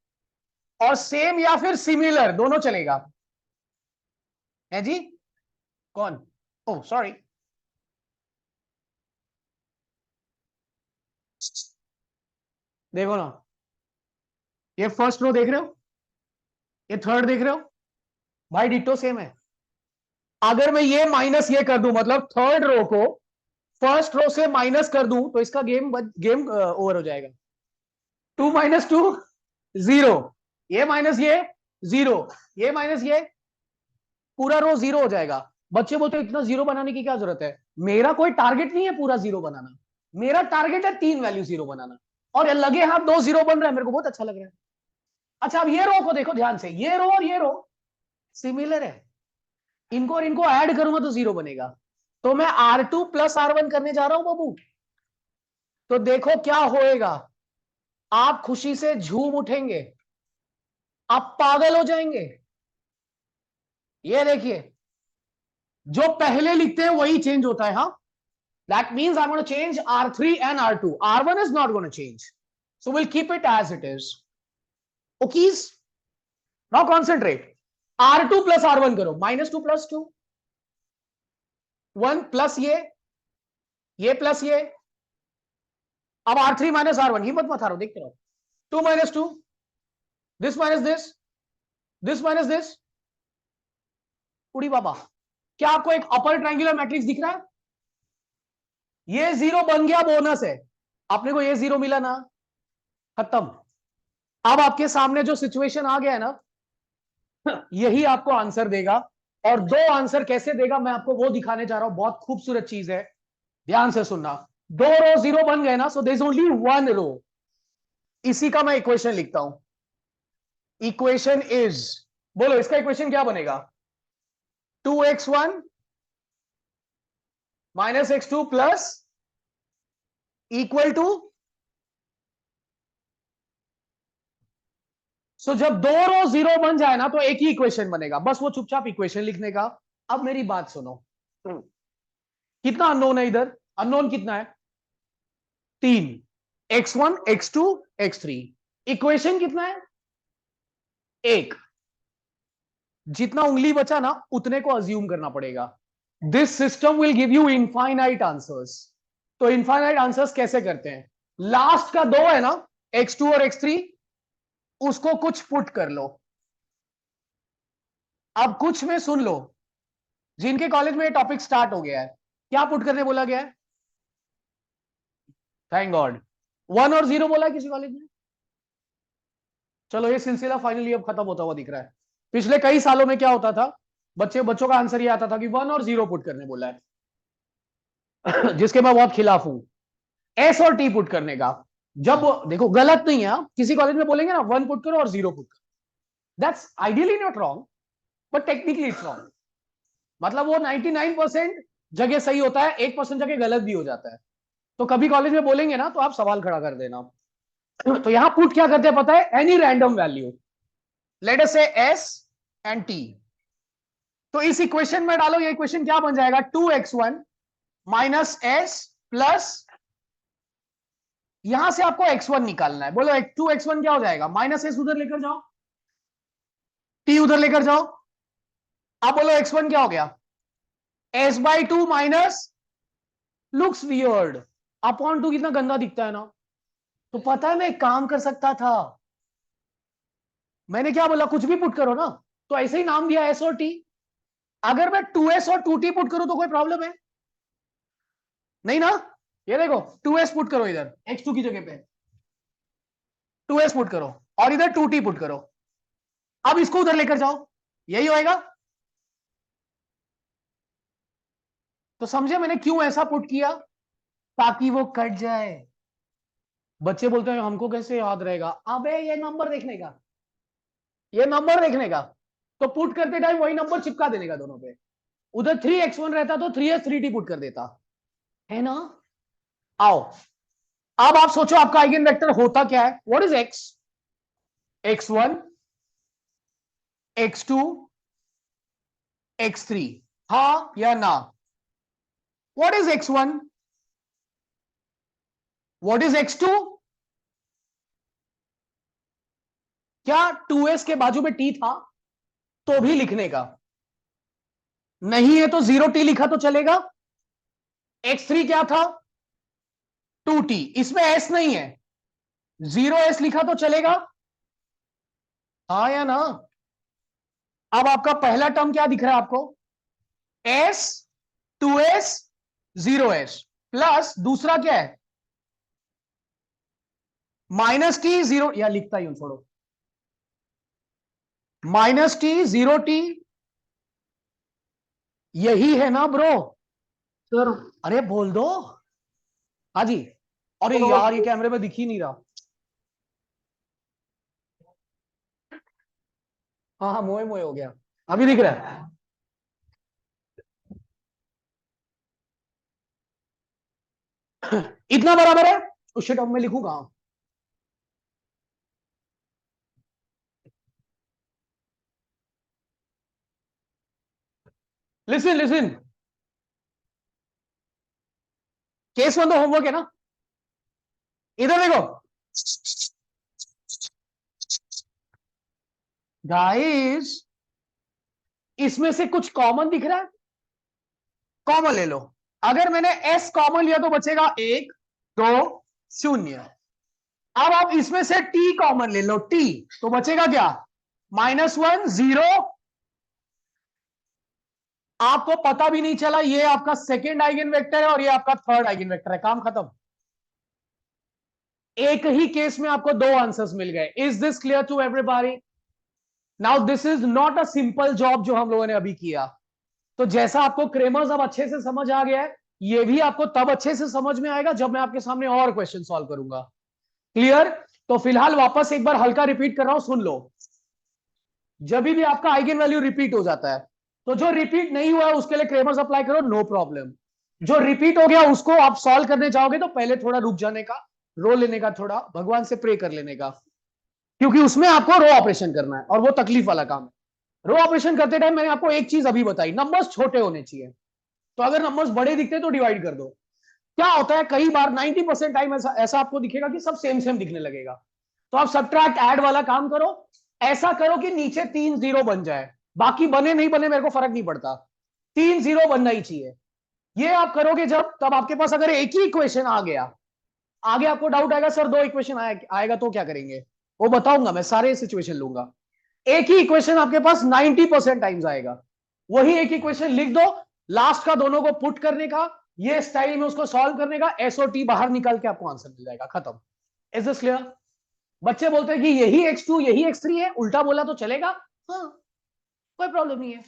और सेम या फिर सिमिलर दोनों चलेगा। है जी? कौन? ओह सॉरी, देखो ना, ये फर्स्ट रो देख रहे हो, ये थर्ड देख रहे हो भाई, डिटो सेम है। अगर मैं ये माइनस ये कर दूं, मतलब थर्ड रो को फर्स्ट रो से माइनस कर दूं, तो इसका गेम ओवर हो जाएगा। 2 - 2 0, ये माइनस ये 0, ये माइनस ये, पूरा रो 0 हो जाएगा। बच्चे बोलते हैं इतना 0 बनाने की क्या जरूरत है? मेरा कोई टारगेट नहीं है पूरा 0 बनाना, मेरा टारगेट है 3 वैल्यू 0 बनाना, और लगे हाथ 2 0 बन रहा है, मेरे को बहुत अच्छा लग रहा है। अच्छा, अब ये रो को देखो ध्यान से, ये रो और ये रो सिमिलर है, इनको और इनको ऐड करूंगा तो 0 बनेगा। तो मैं R2 + R1 करने जा रहा हूं बाबू, तो देखो क्या होएगा, आप खुशी से झूम उठेंगे, आप पागल हो जाएंगे। ये देखिए, जो पहले लिखते हैं वही चेंज होता है। हाँ, that means I'm going to change R3 and R2. R1 is not going to change, so we'll keep it as it is. Okay, now concentrate. R2 + R1 करो, -2 + 2, 1 प्लस ये प्लस ये। अब R3 - R1, हिम्मत मत हारो, देखते रहो। 2 - 2, this minus this minus this। उड़ी बाबा, क्या आपको एक अपर ट्रायंगुलर मैट्रिक्स दिख रहा है? ये 0 बन गया, बोनस है, आपने को ये 0 मिला ना, खत्म। अब आपके सामने जो सिचुएशन आ गया है ना, यही आपको आंसर देगा। और दो आंसर कैसे देगा मैं आपको वो दिखाने जा रहा हूं, बहुत खूबसूरत चीज है, ध्यान से सुनना। 2 रो 0 बन गए ना, सो देयर इज ओनली 1 रो। इसी का मैं इक्वेशन लिखता हूं। इक्वेशन इज, बोलो इसका इक्वेशन क्या बनेगा? 2x1 - x2 plus equal to, सो जब 2 रो 0 बन जाए ना, तो एक ही इक्वेशन बनेगा, बस वो चुपचाप इक्वेशन लिखने का। अब मेरी बात सुनो, कितना अननोन है इधर? अननोन कितना है? 3, x1 x2 x3। इक्वेशन कितना है? 1। जितना उंगली बचा ना, उतने को अज्यूम करना पड़ेगा। This system will give you infinite answers. तो इनफाइनाइट आंसर्स कैसे करते हैं? लास्ट का 2 है ना, x2 और x3, उसको कुछ पुट कर लो। अब कुछ में सुन लो, जिनके कॉलेज में ये टॉपिक स्टार्ट हो गया है, क्या पुट करने बोला गया है? थैंक गॉड, 1 और 0 बोला है किसी कॉलेज में? चलो, ये सिलसिला फाइनली अब खत्म होता हुआ दिख रहा है। पिछले कई सालों में क्या होता था, बच्चों का आंसर ये आता था कि 1 और 0 पुट करने बोला है जिसके मैं बहुत खिलाफ हूं। S और T पुट करने का, जब देखो गलत नहीं है, किसी कॉलेज में बोलेंगे ना 1 पुट करो और 0 पुट करो, that's ideally not wrong, but technically it's wrong. मतलब वो 99% जगह सही होता है, 1% जगह गलत भी हो जाता है। तो कभी कॉलेज में बोलेंगे ना, तो आप सवाल खड़ा कर देना। तो यहां पुट क्या करते हैं पता है, any random value, let us से एस एंड टी। तो इस इक्वेशन में डालो, ये इक्वेशन क्या बन जाएगा, 2x1 माइनस एस प्लस, यहां से आपको x1 निकालना है। बोलो 2x1 क्या हो जाएगा, माइनस एस उधर लेकर जाओ, टी उधर लेकर जाओ। अब बोलो x1 क्या हो गया, s/2 minus, looks weird, upon 2 कितना गंदा दिखता है ना। तो पता है मैं एक काम कर सकता था, मैंने क्या बोला, कुछ भी पुट करो ना, तो ऐसे ही नाम दिया एस और टी। अगर मैं 2s और 2t पुट करूं तो कोई प्रॉब्लम है नहीं ना। ये देखो 2s पुट करो इधर, x2 की जगह पे 2s पुट करो, और इधर 2t पुट करो। अब इसको उधर लेकर जाओ, यही होएगा। तो समझे मैंने क्यों ऐसा पुट किया, ताकि वो कट जाए। बच्चे बोलते हैं हमको कैसे याद रहेगा, अबे ये नंबर देखने का, ये नंबर देखने का। तो पुट करते टाइम वही नंबर चिपका देने का दोनों पे। उधर 3x1 रहता तो 3s 3t पुट कर देता, है ना। आओ, अब आप सोचो आपका आइगन वेक्टर होता क्या है, what is x, x1 x2 x3, हाँ या ना। What is x1, what is x2, क्या 2s के बाजू में t था तो भी लिखने का, नहीं है तो 0t लिखा तो चलेगा। x3 क्या था, 2t, इसमें s नहीं है, 0s लिखा तो चलेगा, हाँ या ना। अब आपका पहला टर्म क्या दिख रहा है आपको, s, 2s, 0s, प्लस दूसरा क्या है, -t 0, या लिखता ही हूं छोड़ो, -t 0t, यही है ना ब्रो। सर अरे बोल दो, हाँ जी। अरे यार ये कैमरे में दिख ही नहीं रहा, हाँ हाँ मोए मोए हो गया, अभी दिख रहा है। इतना बराबर है, उस टर्म में लिखूंगा। लिसन लिसन, केस वन तो होमवर्क है ना, इधर देखो गाइस, इसमें से कुछ कॉमन दिख रहा है, कॉमन ले लो। अगर मैंने s कॉमन लिया तो बचेगा 1 2 0। अब आप इसमें से t कॉमन ले लो, t, तो बचेगा क्या, -1 0। आपको पता भी नहीं चला ये आपका सेकेंड आइगन वेक्टर है और ये आपका थर्ड आइगन वेक्टर है, काम खत्म। एक ही केस में आपको दो आंसर्स मिल गए। Is this clear to everybody. Now this is not a simple job जो हम लोगों ने अभी किया। तो जैसा आपको क्रेमर्स अब अच्छे से समझ आ गया है, ये भी आपको तब अच्छे से समझ में आएगा जब मैं आपके सामने और क्वेश्चन सॉल्व करूंगा। क्लियर। तो फिलहाल वापस एक बार हल्का रिपीट कर रहा हूं, सुन लो। जब भी आपका आइगन वैल्यू रिपीट हो जाता है, तो जो रिपीट नहीं हुआ है उसके लिए क्रेमर्स अप्लाई करो, नो प्रॉब्लम। जो रिपीट हो गया उसको आप सॉल्व करने जाओगे तो पहले थोड़ा रुक जाने का, रो लेने का, थोड़ा भगवान से प्रे कर लेने का, क्योंकि उसमें आपको रो ऑपरेशन करना है और वो तकलीफ वाला काम है। रो ऑपरेशन करते टाइम मैंने आपको एक चीज अभी बताई, नंबर्स छोटे होने चाहिए। तो अगर नंबर्स बड़े दिखते तो डिवाइड कर दो। क्या होता है कई बार 90% टाइम ऐसा आपको दिखेगा कि सब सेम सेम दिखने लगेगा। तो आप सब्ट्रैक्ट ऐड वाला काम करो, ऐसा करो कि नीचे 3 0 बन जाए, बाकी बने नहीं बने मेरे को फर्क नहीं पड़ता, 3 0 बनना ही चाहिए। ये आप करोगे जब, तब आपके पास अगर एक ही इक्वेशन आ गया, आगे आपको डाउट आएगा सर दो इक्वेशन आएगा तो क्या करेंगे, वो बताऊंगा मैं, सारे सिचुएशन लूंगा। एक ही इक्वेशन आपके पास 90% टाइम्स आएगा, वही एक इक्वेशन लिख दो, लास्ट का दोनों को पुट करने का, ये स्टाइल में उसको सॉल्व करने का, एस और टी बाहर निकाल के आपको आंसर मिल जाएगा, खत्म। Is this clear. बच्चे बोलते हैं कि यही x2 यही x3 है, उल्टा बोला तो चलेगा, हाँ कोई प्रॉब्लम नहीं है,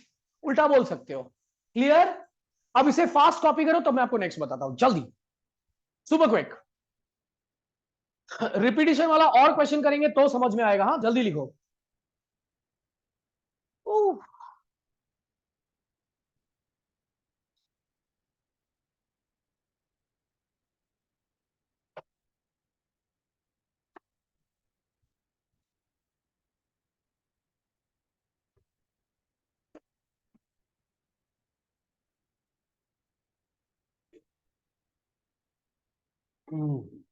उल्टा बोल सकते हो। क्लियर। अब इसे फास्ट कॉपी करो तो मैं आपको नेक्स्ट बताता हूं जल्दी, सुपर क्विक। रिपीटिशन वाला और क्वेश्चन करेंगे तो समझ में आएगा, हाँ जल्दी लिखो। हम्म।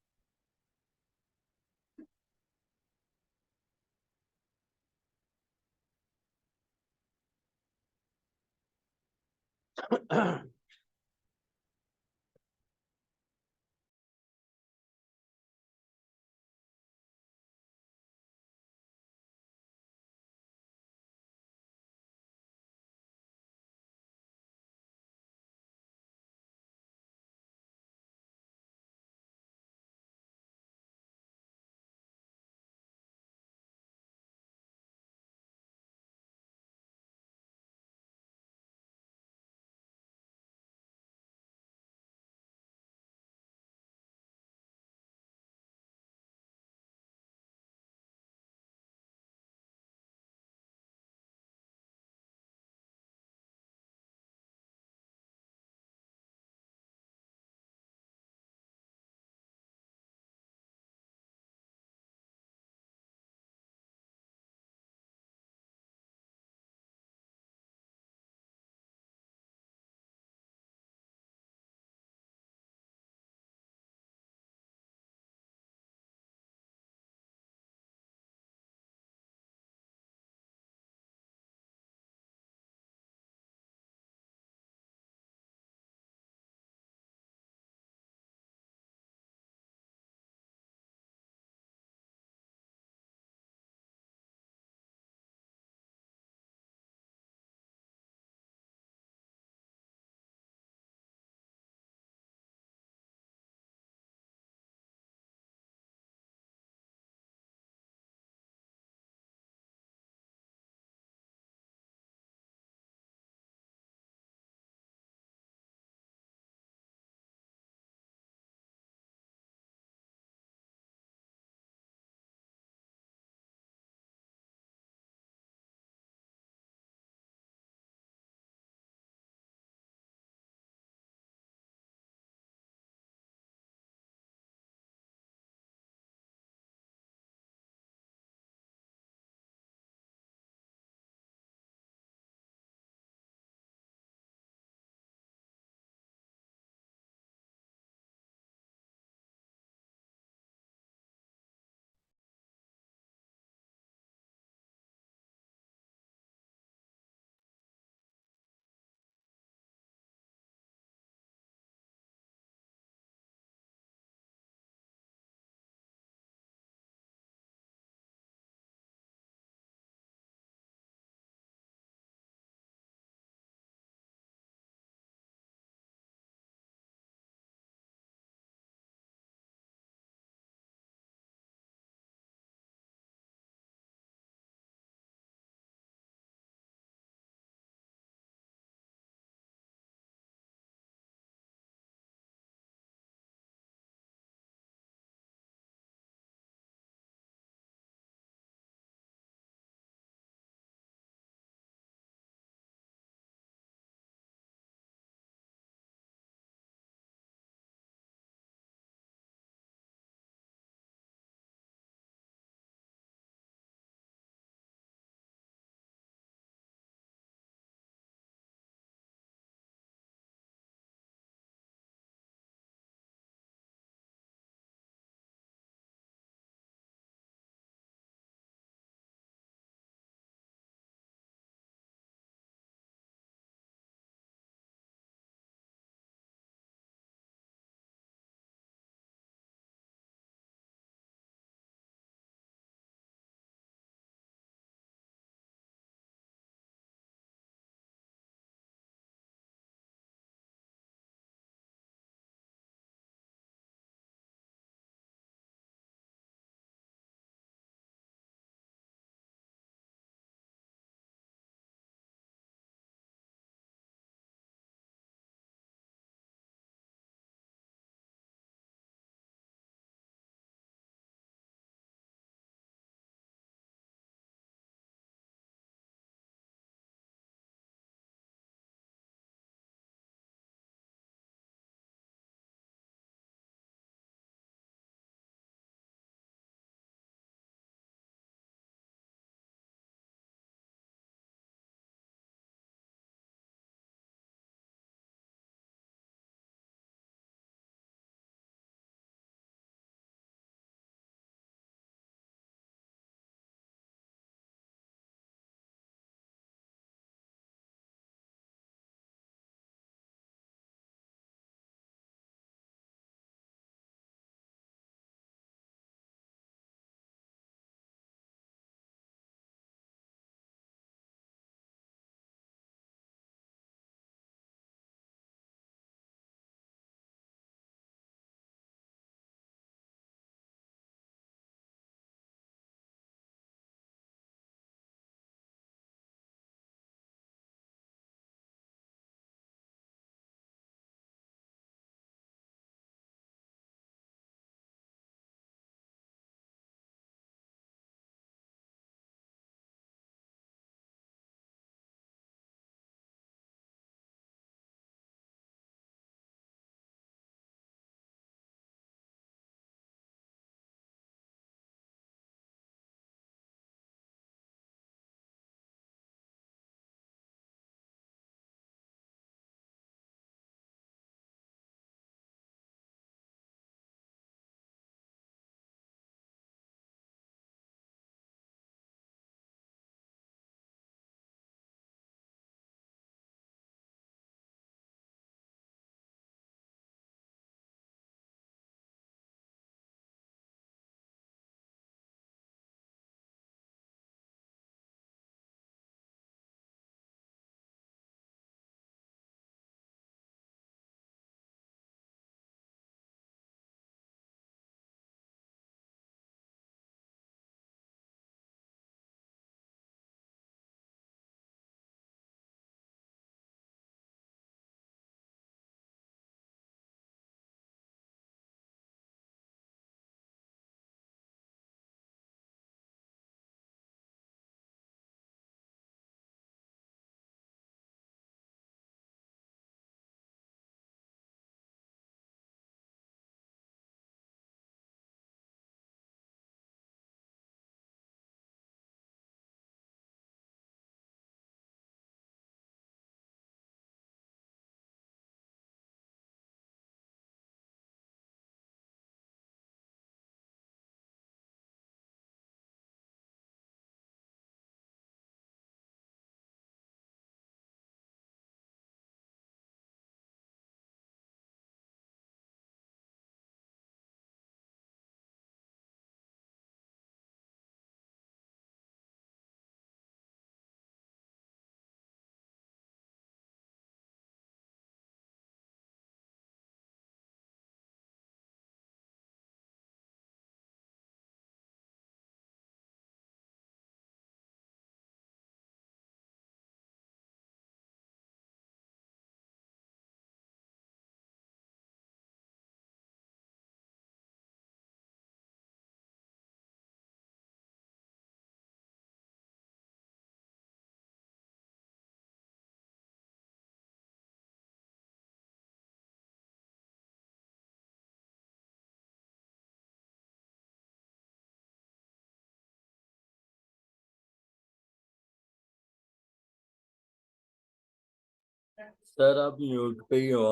सर आप म्यूट पे ही हो।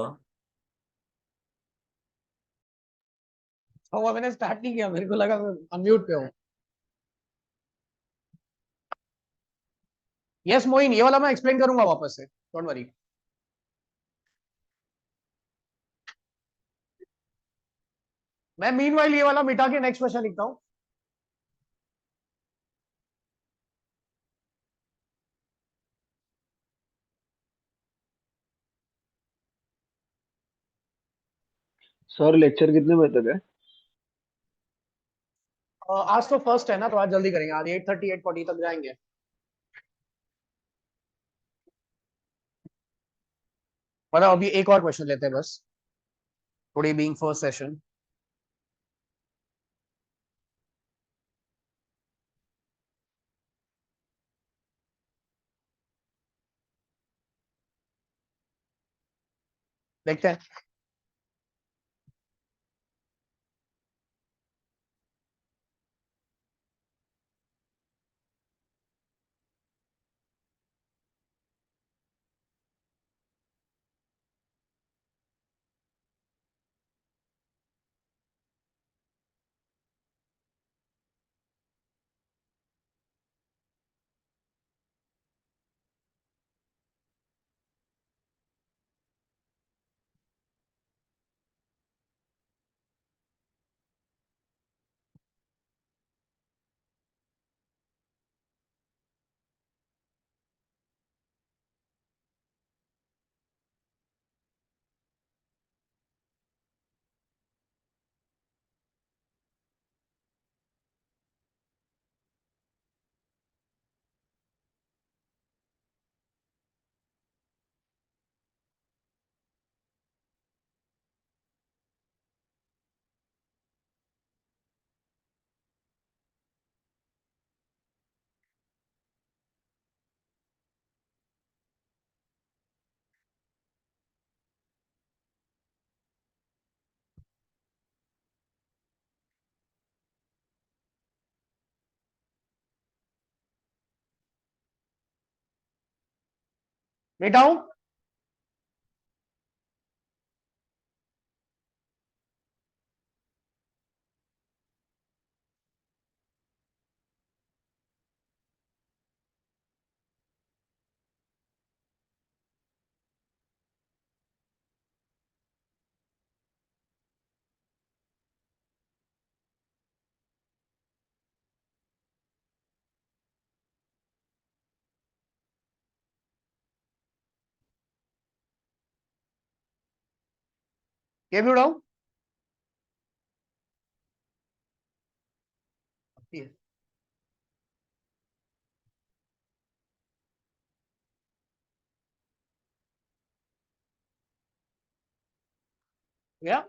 हुआ मैंने स्टार्ट नहीं किया, मेरे को लगा मैं अनम्यूट पे हूँ। यस मोइन, ये वाला मैं एक्सप्लेन करूंगा वापस से, डोंट वरी। मैं मीनवाइल ये वाला मिटा के नेक्स्ट क्वेश्चन लिखता हूं। सर लेक्चर कितने बजे तक है? आज तो फर्स्ट है ना, तो आज जल्दी करेंगे, आज 8:30 8:40 तक जाएंगे। मतलब अभी एक और क्वेश्चन लेते हैं बस, टुडे बीइंग फर्स्ट सेशन। देखते हैं। मिटाऊं? ये भी उड़ाऊं? या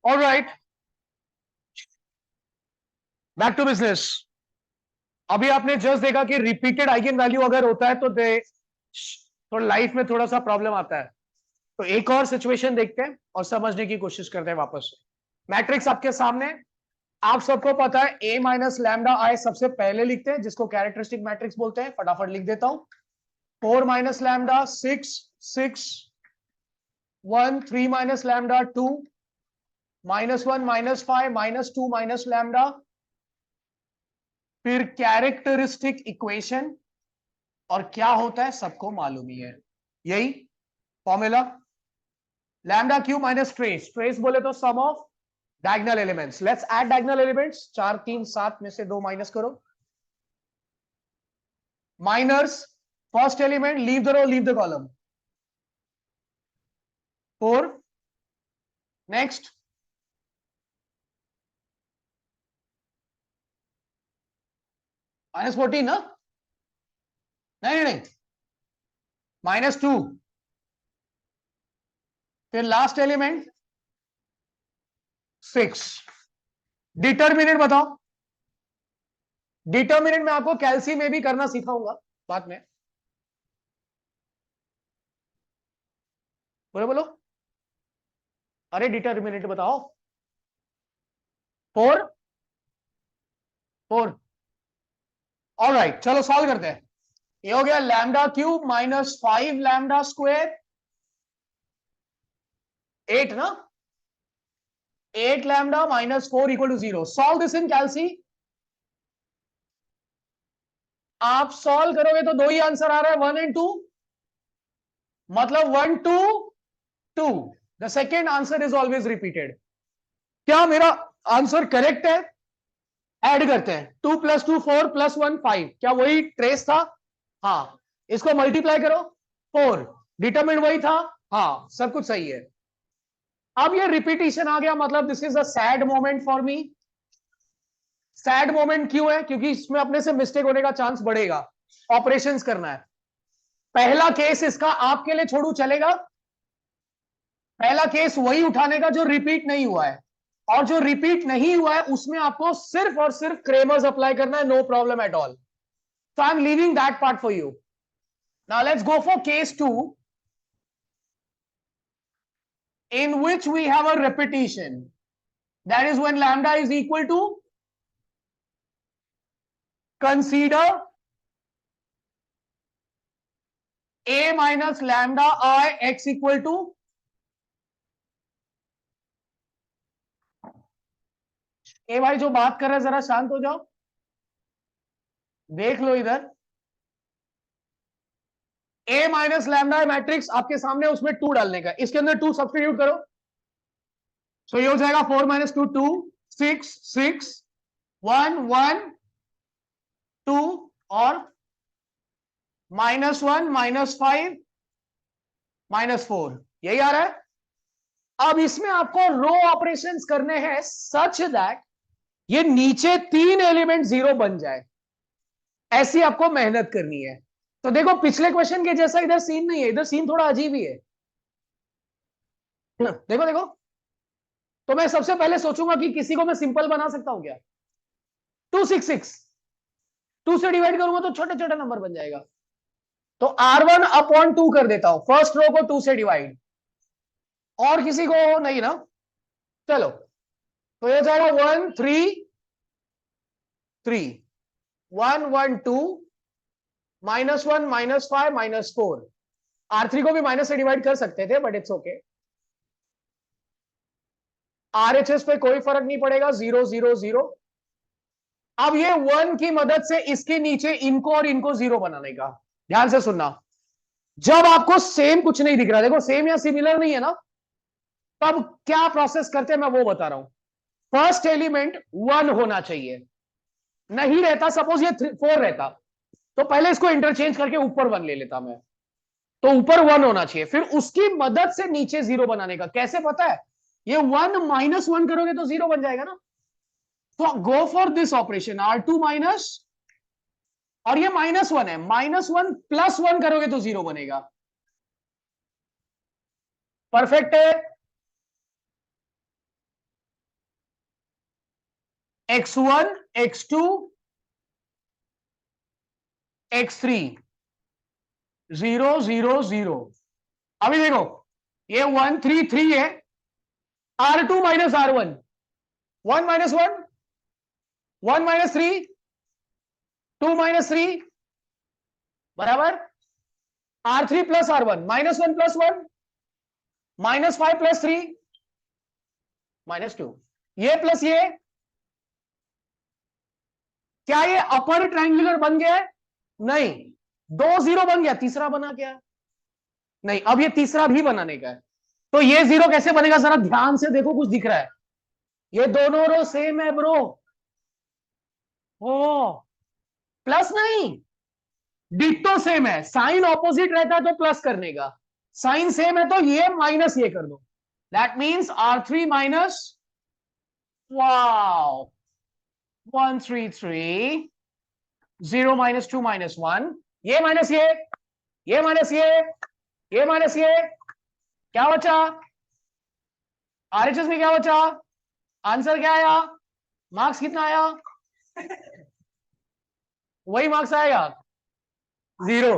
ऑलराइट, बैक टू बिजनेस। अभी आपने जस्ट देखा कि रिपीटेड आइगन वैल्यू अगर होता है तो दे तो लाइफ में थोड़ा सा प्रॉब्लम आता है। तो एक और सिचुएशन देखते हैं और समझने की कोशिश करते हैं वापस से। मैट्रिक्स आपके सामने, आप सबको पता है ए माइनस लैम्डा आई सबसे पहले लिखते हैं, जिसको कैरेक्टरिस्टिक मैट्रिक्स बोलते हैं। फटाफट लिख देता हूं। 4 minus lambda 6 6 1 3 minus lambda 2 -1 -5 -2 minus lambda. फिर कैरेक्टरिस्टिक इक्वेशन, और क्या होता है सबको मालूम ही है, यही formula. Lambda cube minus trace, trace बोले तो sum of diagonal elements. Let's add diagonal elements. 4 3 7 में से 2 माइनस करो। Minus first element, leave the row leave the column. 4 next -14 ना, नहीं नहीं, -2। फिर लास्ट एलिमेंट 6। डिटर्मिनेंट बताओ। डिटर्मिनेंट में आपको कैल्सी में भी करना सिखाऊंगा बाद में। बोलो बोलो, अरे डिटर्मिनेंट बताओ। 4 4। ऑलराइट, चलो सॉल्व करते हैं। ये हो गया lambda cube minus 5 lambda square, 8 ना, 8 lambda minus 4 equal to 0। Solve this in calci. आप सॉल्व करोगे तो दो ही आंसर आ रहा है, 1 एंड 2, मतलब 1 2 2। The second answer is always repeated. क्या मेरा आंसर करेक्ट है? ऐड करते हैं, 2 + 2 4 + 1 5। क्या वही ट्रेस था? हाँ। इसको मल्टीप्लाई करो 4, डिटरमिनेंट वही था। हाँ, सब कुछ सही है। अब ये रिपीटिशन आ गया, मतलब this is a sad moment for me. Sad moment क्यों है? क्योंकि इसमें अपने से मिस्टेक होने का चांस बढ़ेगा। ऑपरेशंस करना है। पहला केस इसका आपके लिए छोड़ू, चलेगा? पहला केस वही उठाने का जो रिपीट नहीं हुआ है, और जो रिपीट नहीं हुआ है उसमें आपको सिर्फ और सिर्फ क्रेमर्स अप्लाई करना है, no problem at all. So I'm leaving that part for you. Now let's go for case 2, in which we have a repetition. That is when lambda is equal to, consider a minus lambda I x equal to, ए भाई जो बात कर रहे हैं जरा शांत हो जाओ, देख लो इधर। ए माइनस लैम्डा मैट्रिक्स आपके सामने, उसमें 2 डालने का, इसके अंदर 2 सब्स्टिट्यूट करो। सो ये हो जाएगा 4 - 2 2, 6 6 1 1 2 और -1 -5 -4, यही आ रहा है। अब इसमें आपको रो ऑपरेशंस करने हैं सच दैट ये नीचे 3 एलिमेंट 0 बन जाए, ऐसी आपको मेहनत करनी है। तो देखो पिछले क्वेश्चन के जैसा इधर सीन नहीं है, इधर सीन थोड़ा अजीब ही है। देखो देखो, तो मैं सबसे पहले सोचूंगा कि किसी को मैं सिंपल बना सकता हूं क्या? 266, 2 से डिवाइड करूंगा तो छोटे छोटे नंबर बन जाएगा, तो R1/2 कर देता हूं, फर्स्ट रो को 2 से डिवाइड। और किसी को नहीं ना? चलो, तो ये जाएगा 1 3 3 1 1 2 -1 -5 -4। R3 को भी माइनस से डिवाइड कर सकते थे, बट इट्स ओके। RHS पे कोई फर्क नहीं पड़ेगा, 0 0 0। अब ये 1 की मदद से इसके नीचे इनको और इनको 0 बनाने का, ध्यान से सुनना। जब आपको सेम कुछ नहीं दिख रहा, देखो सेम या सिमिलर नहीं है ना, तब क्या प्रोसेस करते हैं मैं वो बता रहा हूं। फर्स्ट एलिमेंट 1 होना चाहिए, नहीं रहता, सपोज ये 4 रहता, तो पहले इसको इंटरचेंज करके ऊपर 1 ले लेता मैं, तो ऊपर 1 होना चाहिए, फिर उसकी मदद से नीचे 0 बनाने का। कैसे पता है? ये 1 -1 करोगे तो 0 बन जाएगा ना, तो go for this operation, R2 minus, और ये -1 है, -1 + 1 करोगे तो 0 बनेगा। परफेक्ट है। x1 x2 x3 0 0 0। अभी देखो ये 1 3 3 है, R2 माइनस R1, 1 - 1 1 - 3 2 - 3 बराबर R3 + R1, -1 + 1 -5 + 3 -2। ये प्लस ये, क्या ये अपर ट्रायंगुलर बन गया है? नहीं, 2 0 बन गया, तीसरा बना क्या? नहीं, अब ये तीसरा भी बनाने का है, तो ये 0 कैसे बनेगा? जरा ध्यान से देखो, कुछ दिख रहा है? ये दोनों रो सेम है ब्रो। ओ, प्लस नहीं, डिट्टो सेम है, साइन ऑपोजिट रहता है तो प्लस करने का, साइन सेम है तो ये माइनस ये कर दो, that means R3 minus, wow, 1 3 3 0 -2 -1, ये माइनस ये माइनस ये माइनस ये, क्या बचा? RHS में क्या बचा? आंसर क्या आया? मार्क्स कितना आया? वही मार्क्स आएगा, 0.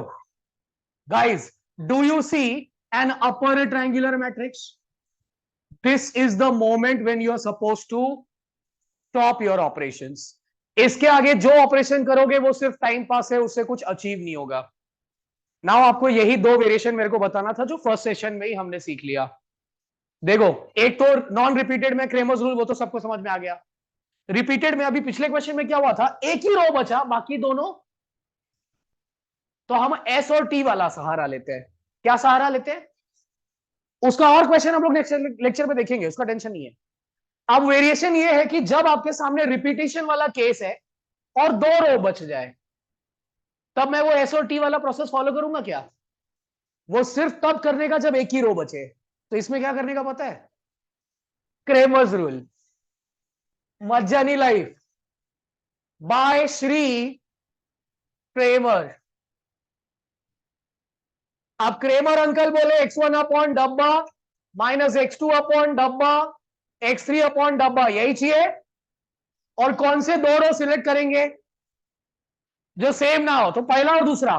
Guys, do you see an upper triangular matrix? This is the moment when you are supposed to stop your operations. इसके आगे जो ऑपरेशन करोगे वो सिर्फ टाइम पास है, उससे कुछ अचीव नहीं होगा. नाउ आपको यही दो वेरिएशन मेरे को बताना था जो फर्स्ट सेशन में ही हमने सीख लिया. देखो, एक तो नॉन रिपीटेड में क्रेमर्स रूल, वो तो सबको समझ में आ गया. रिपीटेड में अभी पिछले क्वेश्चन में क्या हुआ था, एक ही रो बचा, बाकी दोनों, तो हम एस और टी वाला सहारा लेते हैं. क्या सहारा लेते हैं? उसका और क्वेश्चन हम लोग नेक्स्ट लेक्चर में देखेंगे, उसका टेंशन नहीं है. अब वेरिएशन ये है कि जब आपके सामने रिपीटेशन वाला केस है और दो रो बच जाए, तब मैं वो एस और टी वाला प्रोसेस फॉलो करूंगा क्या? वो सिर्फ तब करने का जब एक ही रो बचे. तो इसमें क्या करने का पता है? Cramer's rule. मज्जानी लाइफ बाय श्री क्रेमर. अब क्रेमर अंकल बोले x1 अपॉन डब्बा माइनस x2 अपॉन डब्बा x3 अपॉन डब्बा, यही चाहिए. और कौन से दो रो सिलेक्ट करेंगे जो सेम ना हो? तो पहला और दूसरा.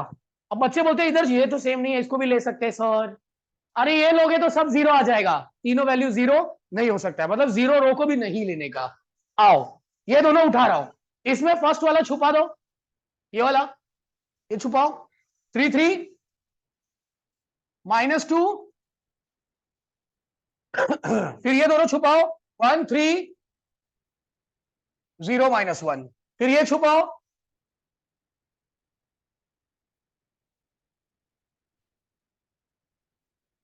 अब बच्चे बोलते हैं इधर ये तो सेम नहीं है, इसको भी ले सकते हैं सर. अरे ये लोगे तो सब 0 आ जाएगा, तीनों वैल्यू 0 नहीं हो सकता है, मतलब 0 रो को भी नहीं लेने का. आओ ये दोनों उठा रहा हूं, इसमें फर्स्ट वाला छुपा दो, ये वाला ये छुपाओ. 3 3 -2, फिर ये दोनों छुपाओ, 1 3 0 -1, फिर ये छुपाओ,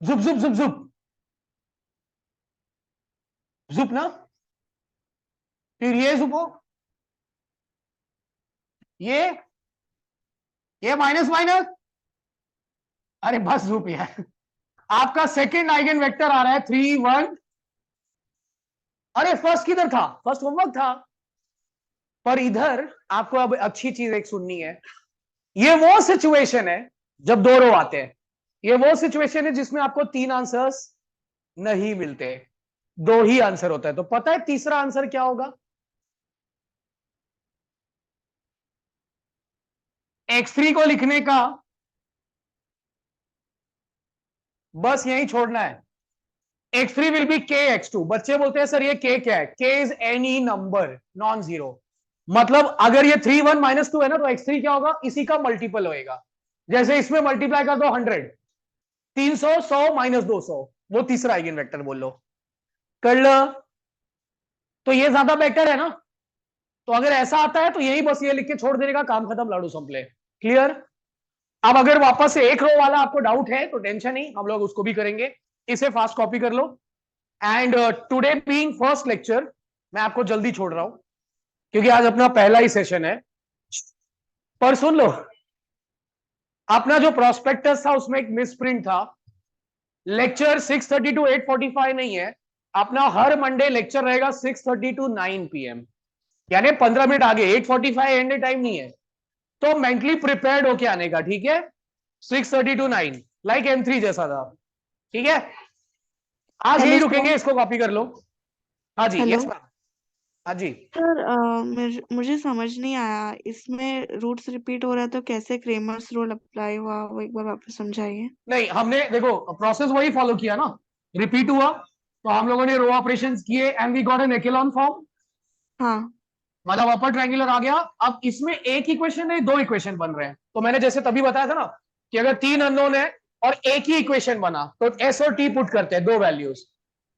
जुप जुप जुप जुप जुप ना, फिर ये जुपो, ये माइनस माइनस. अरे बस जुप यार. आपका सेकंड आइगन वेक्टर आ रहा है 3 1. अरे फर्स्ट किधर था? फर्स्ट होमवर्क था. पर इधर आपको अब अच्छी चीज एक सुननी है. ये वो सिचुएशन है जब दो रो आते हैं, ये वो सिचुएशन है जिसमें आपको 3 आंसर्स नहीं मिलते, 2 ही आंसर होता है. तो पता है तीसरा आंसर क्या होगा? x3 को लिखने का बस यही छोड़ना है. x3 will be k x2. बच्चे बोलते हैं सर ये k क्या है? k is any number non zero. मतलब अगर ये 3 1 -2 है ना, तो x3 क्या होगा? इसी का मल्टीपल होएगा. जैसे इसमें मल्टीप्लाई कर दो 100, 300 100 -200, वो तीसरा आइगन वेक्टर बोल लो. कर लो. तो ये ज्यादा बेटर है ना. तो अगर ऐसा आता है तो यही बस ये लिख के छोड़ देने का, काम खत्म, लाडू संपले. क्लियर? अब अगर वापस से एक रो वाला आपको डाउट है तो टेंशन नहीं, हम लोग उसको भी करेंगे. इसे फास्ट कॉपी कर लो. And today being first lecture, मैं आपको जल्दी छोड़ रहा हूं क्योंकि आज अपना पहला ही सेशन है. पर सुन लो, अपना जो प्रोस्पेक्टस था उसमें एक मिसप्रिंट था. लेक्चर 6:30 to 8:45 नहीं है. अपना हर मंडे लेक्चर रहेगा 6:30 to 9 PM, यानी 15 मिनट आगे. 8:45 एंड टाइम नहीं है. तो मेंटली प्रिपेयर्ड होके आने का, ठीक है? 6:30 to 9 लाइक M3 जैसा था, ठीक है? आज यही रुकेंगे, इसको कॉपी कर लो. हाँ जी. Hello yes ma'am. हाँ जी. सर, मुझे समझ नहीं आया, इसमें रूट्स रिपीट हो रहा है तो कैसे क्रेमर्स रूल अप्लाई हुआ, वो एक बार वापस समझाइए. नहीं, हमने देखो प्रोसेस वही फॉलो किया ना. रिपीट हुआ तो हम लोगों ने रो ऑपरेशंस किए and we got an echelon form. हाँ मतलब अपर ट्रायंगुलर आ गया. अब इसमें एक इक्वेशन नहीं, 2 इक्वेशन बन रहे हैं. तो मैंने जैसे तभी बताया था ना कि अगर 3 अननोन है और एक ही इक्वेशन बना तो एस और टी पुट करते हैं, 2 वैल्यूज.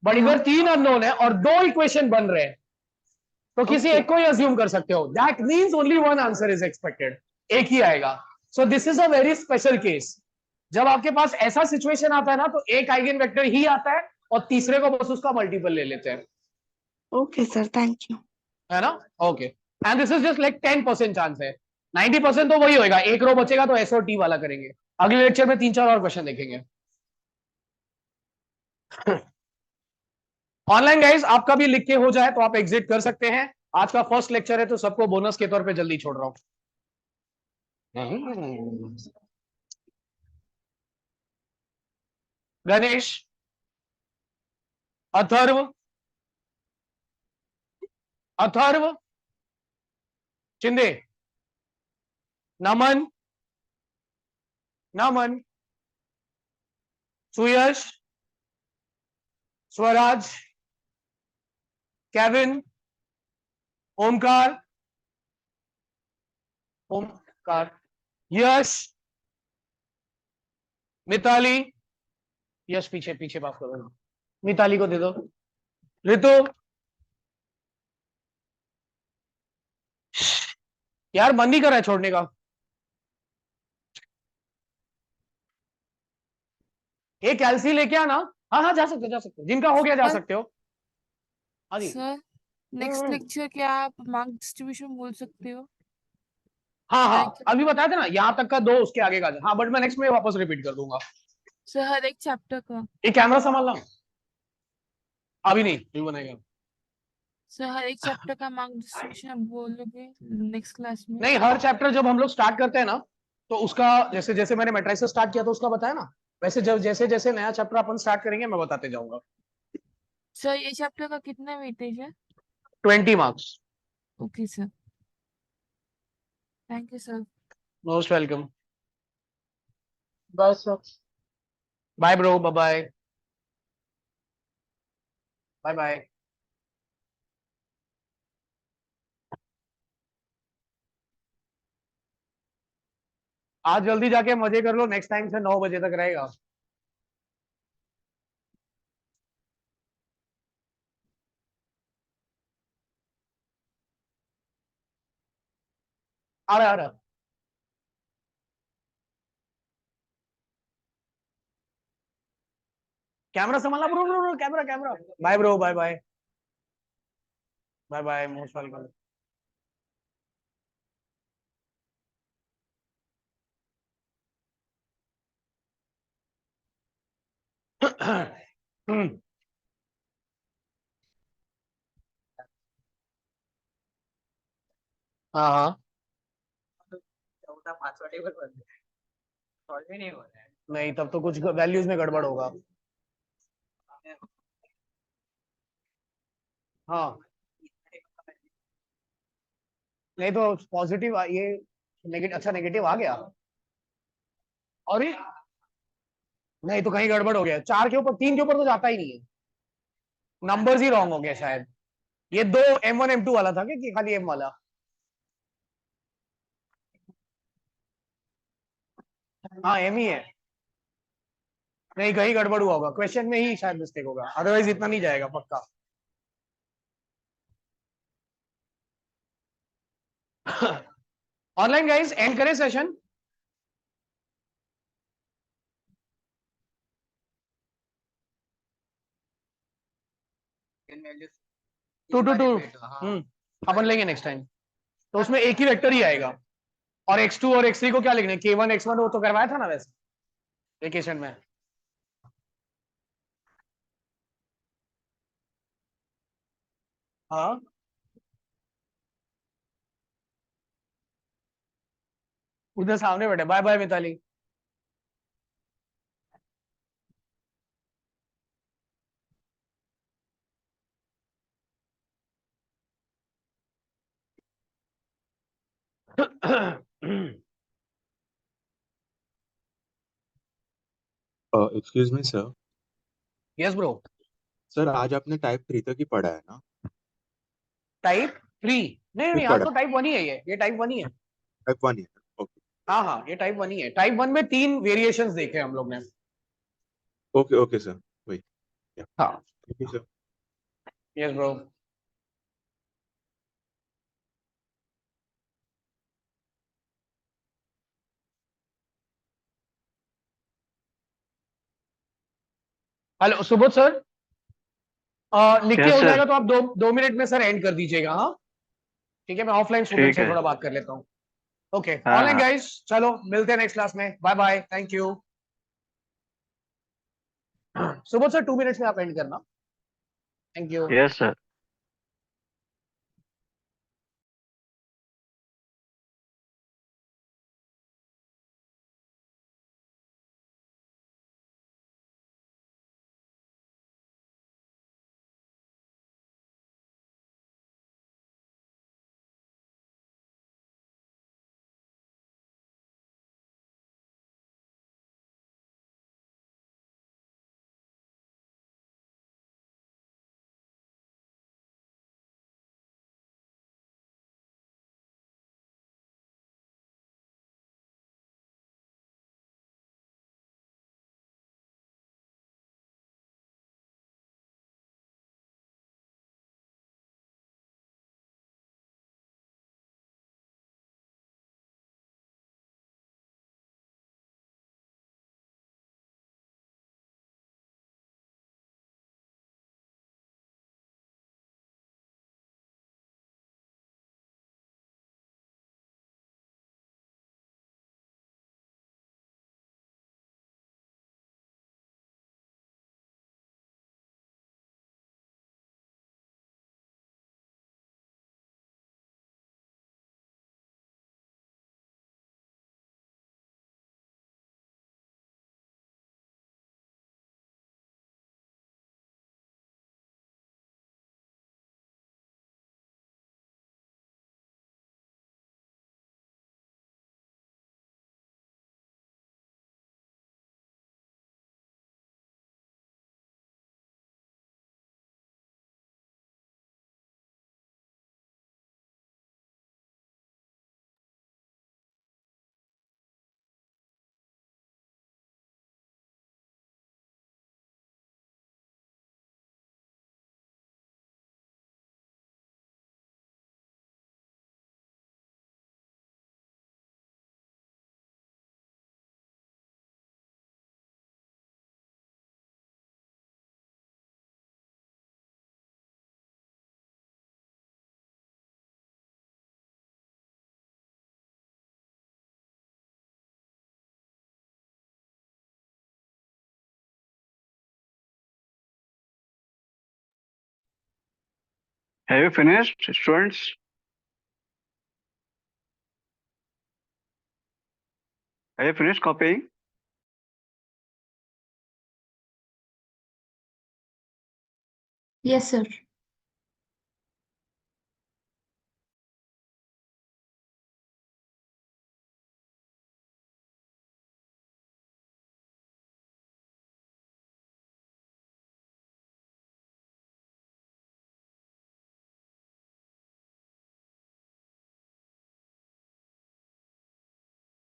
बट इधर 3 अननोन है और 2 इक्वेशन बन रहे हैं, तो किसी Okay. एक को ही अज्यूम कर सकते हो. That means only one answer is expected, एक ही आएगा. So this is a very special case. जब आपके पास ऐसा सिचुएशन आता है ना, तो एक आइगन वेक्टर ही आता है और तीसरे को बस उसका मल्टीपल ले लेते हैं. Okay sir, thank you. है ना? Okay. And this is just like 10% chance है. 90% तो वही होएगा, एक रो बचेगा तो एस और टी वाला करेंगे. अगले लेक्चर में 3-4 और क्वेश्चन देखेंगे. ऑनलाइन गाइस, आपका भी लिख के हो जाए तो आप एग्जिट कर सकते हैं. आज का फर्स्ट लेक्चर है तो सबको बोनस के तौर पे जल्दी छोड़ रहा हूं. गणेश, अथर्व, अथर्व, शिंदे, नमन, नमन, सुयश, स्वराज, केविन, ओमकार, ओमकार, यश, मिताली, यश पीछे पीछे बात करो, मिताली को दे दो, ऋतु, यार मन नहीं कर रहा है छोड़ने का, ये कैल्सी लेके आना। हाँ हाँ जा सकते हो, जा सकते हो, जिनका हो गया जा सर सकते हो। हाँ जी। सर नेक्स्ट लेक्चर क्या आप मार्क डिस्ट्रीब्यूशन बोल सकते हो? हाँ हाँ लाइक अभी बताया था ना, यहाँ तक का दो, उसके आगे का हाँ, बट मैं नेक्स्ट में वापस रिपीट कर दूंगा। सर हर एक चैप्टर का। ये कैमरा संभालना, अभी नहीं, अभी बनाएगा। सर हर एक चैप्टर का मार्क डिस्ट्रीब्यूशन आप बोलोगे नेक्स्ट क्लास में? नहीं, हर चैप्टर जब हम लोग स्टार्ट करते हैं ना, तो उसका जैसे जैसे मैंने मैट्रिक्स स्टार्ट किया तो उसका बताया ना, वैसे जब जैसे जैसे नया चैप्टर अपन स्टार्ट करेंगे मैं बताते जाऊंगा। सर ये चैप्टर का कितना वेटेज है? 20 marks. Okay sir, thank you sir. Most welcome. बस sir. Bye bro, bye bye, bye bye. आज जल्दी जाके मजे कर लो, नेक्स्ट टाइम से 9 बजे तक रहेगा। आ रहा, आ रहा। कैमरा संभालना bro, bro, bro, camera camera. Bye bro, bye bye, bye bye, most welcome. हाँ हाँ, चौथा पांचवा टेबल बन गया, सॉल्व ही नहीं हो रहा है। नहीं तब तो कुछ वैल्यूज में गड़बड़ होगा। हाँ, नहीं तो पॉजिटिव ये नेगेटिव, अच्छा नेगेटिव आ गया, और ये नहीं तो कहीं गड़बड़ हो गया, 4 के ऊपर 3 के ऊपर तो जाता ही नहीं है, नंबर्स ही रॉन्ग हो गया शायद। ये दो M1 M2 वाला था क्या, कि खाली M वाला? हाँ M ही है, नहीं कहीं गड़बड़ हुआ होगा, क्वेश्चन में ही शायद मिस्टेक होगा, अदरवाइज इतना नहीं जाएगा पक्का। ऑनलाइन गाइस एंड करें सेशन। 2 2 2 अपन लेंगे नेक्स्ट टाइम, तो उसमें एक ही वेक्टर ही आएगा, और x2 और x3 को क्या लिखना है, k1 x1 वो तो करवाया था ना वैसे वेकेशन में। हाँ उधर सामने बैठे, bye bye Mitali. Excuse me sir. Yes bro. Sir आज आपने टाइप 3 तक ही पढ़ा है ना? टाइप 3? नहीं नहीं, आज पढ़ा तो टाइप 1 ही है, ये टाइप 1 ही है। टाइप 1 ही है, ओके हाँ हाँ ये टाइप 1 ही है, टाइप 1 में 3 वेरिएशंस देखे हम लोग ने। ओके ओके सर, वही। हाँ thank you sir. Yes bro. Hello Subodh sir, लिख के यस हो सर। जाएगा तो आप 2 मिनट में सर एंड कर दीजिएगा। हाँ ठीक है, मैं ऑफलाइन स्टूडेंट ठीक से है। थोड़ा बात कर लेता हूँ। ओके हाँ ऑनलाइन हाँ। गाइस, चलो मिलते हैं नेक्स्ट क्लास में, bye bye, thank you. Subodh sir 2 minutes में आप एंड करना, thank you. Yes sir. Have you finished, students? Have you finished copying? Yes, sir.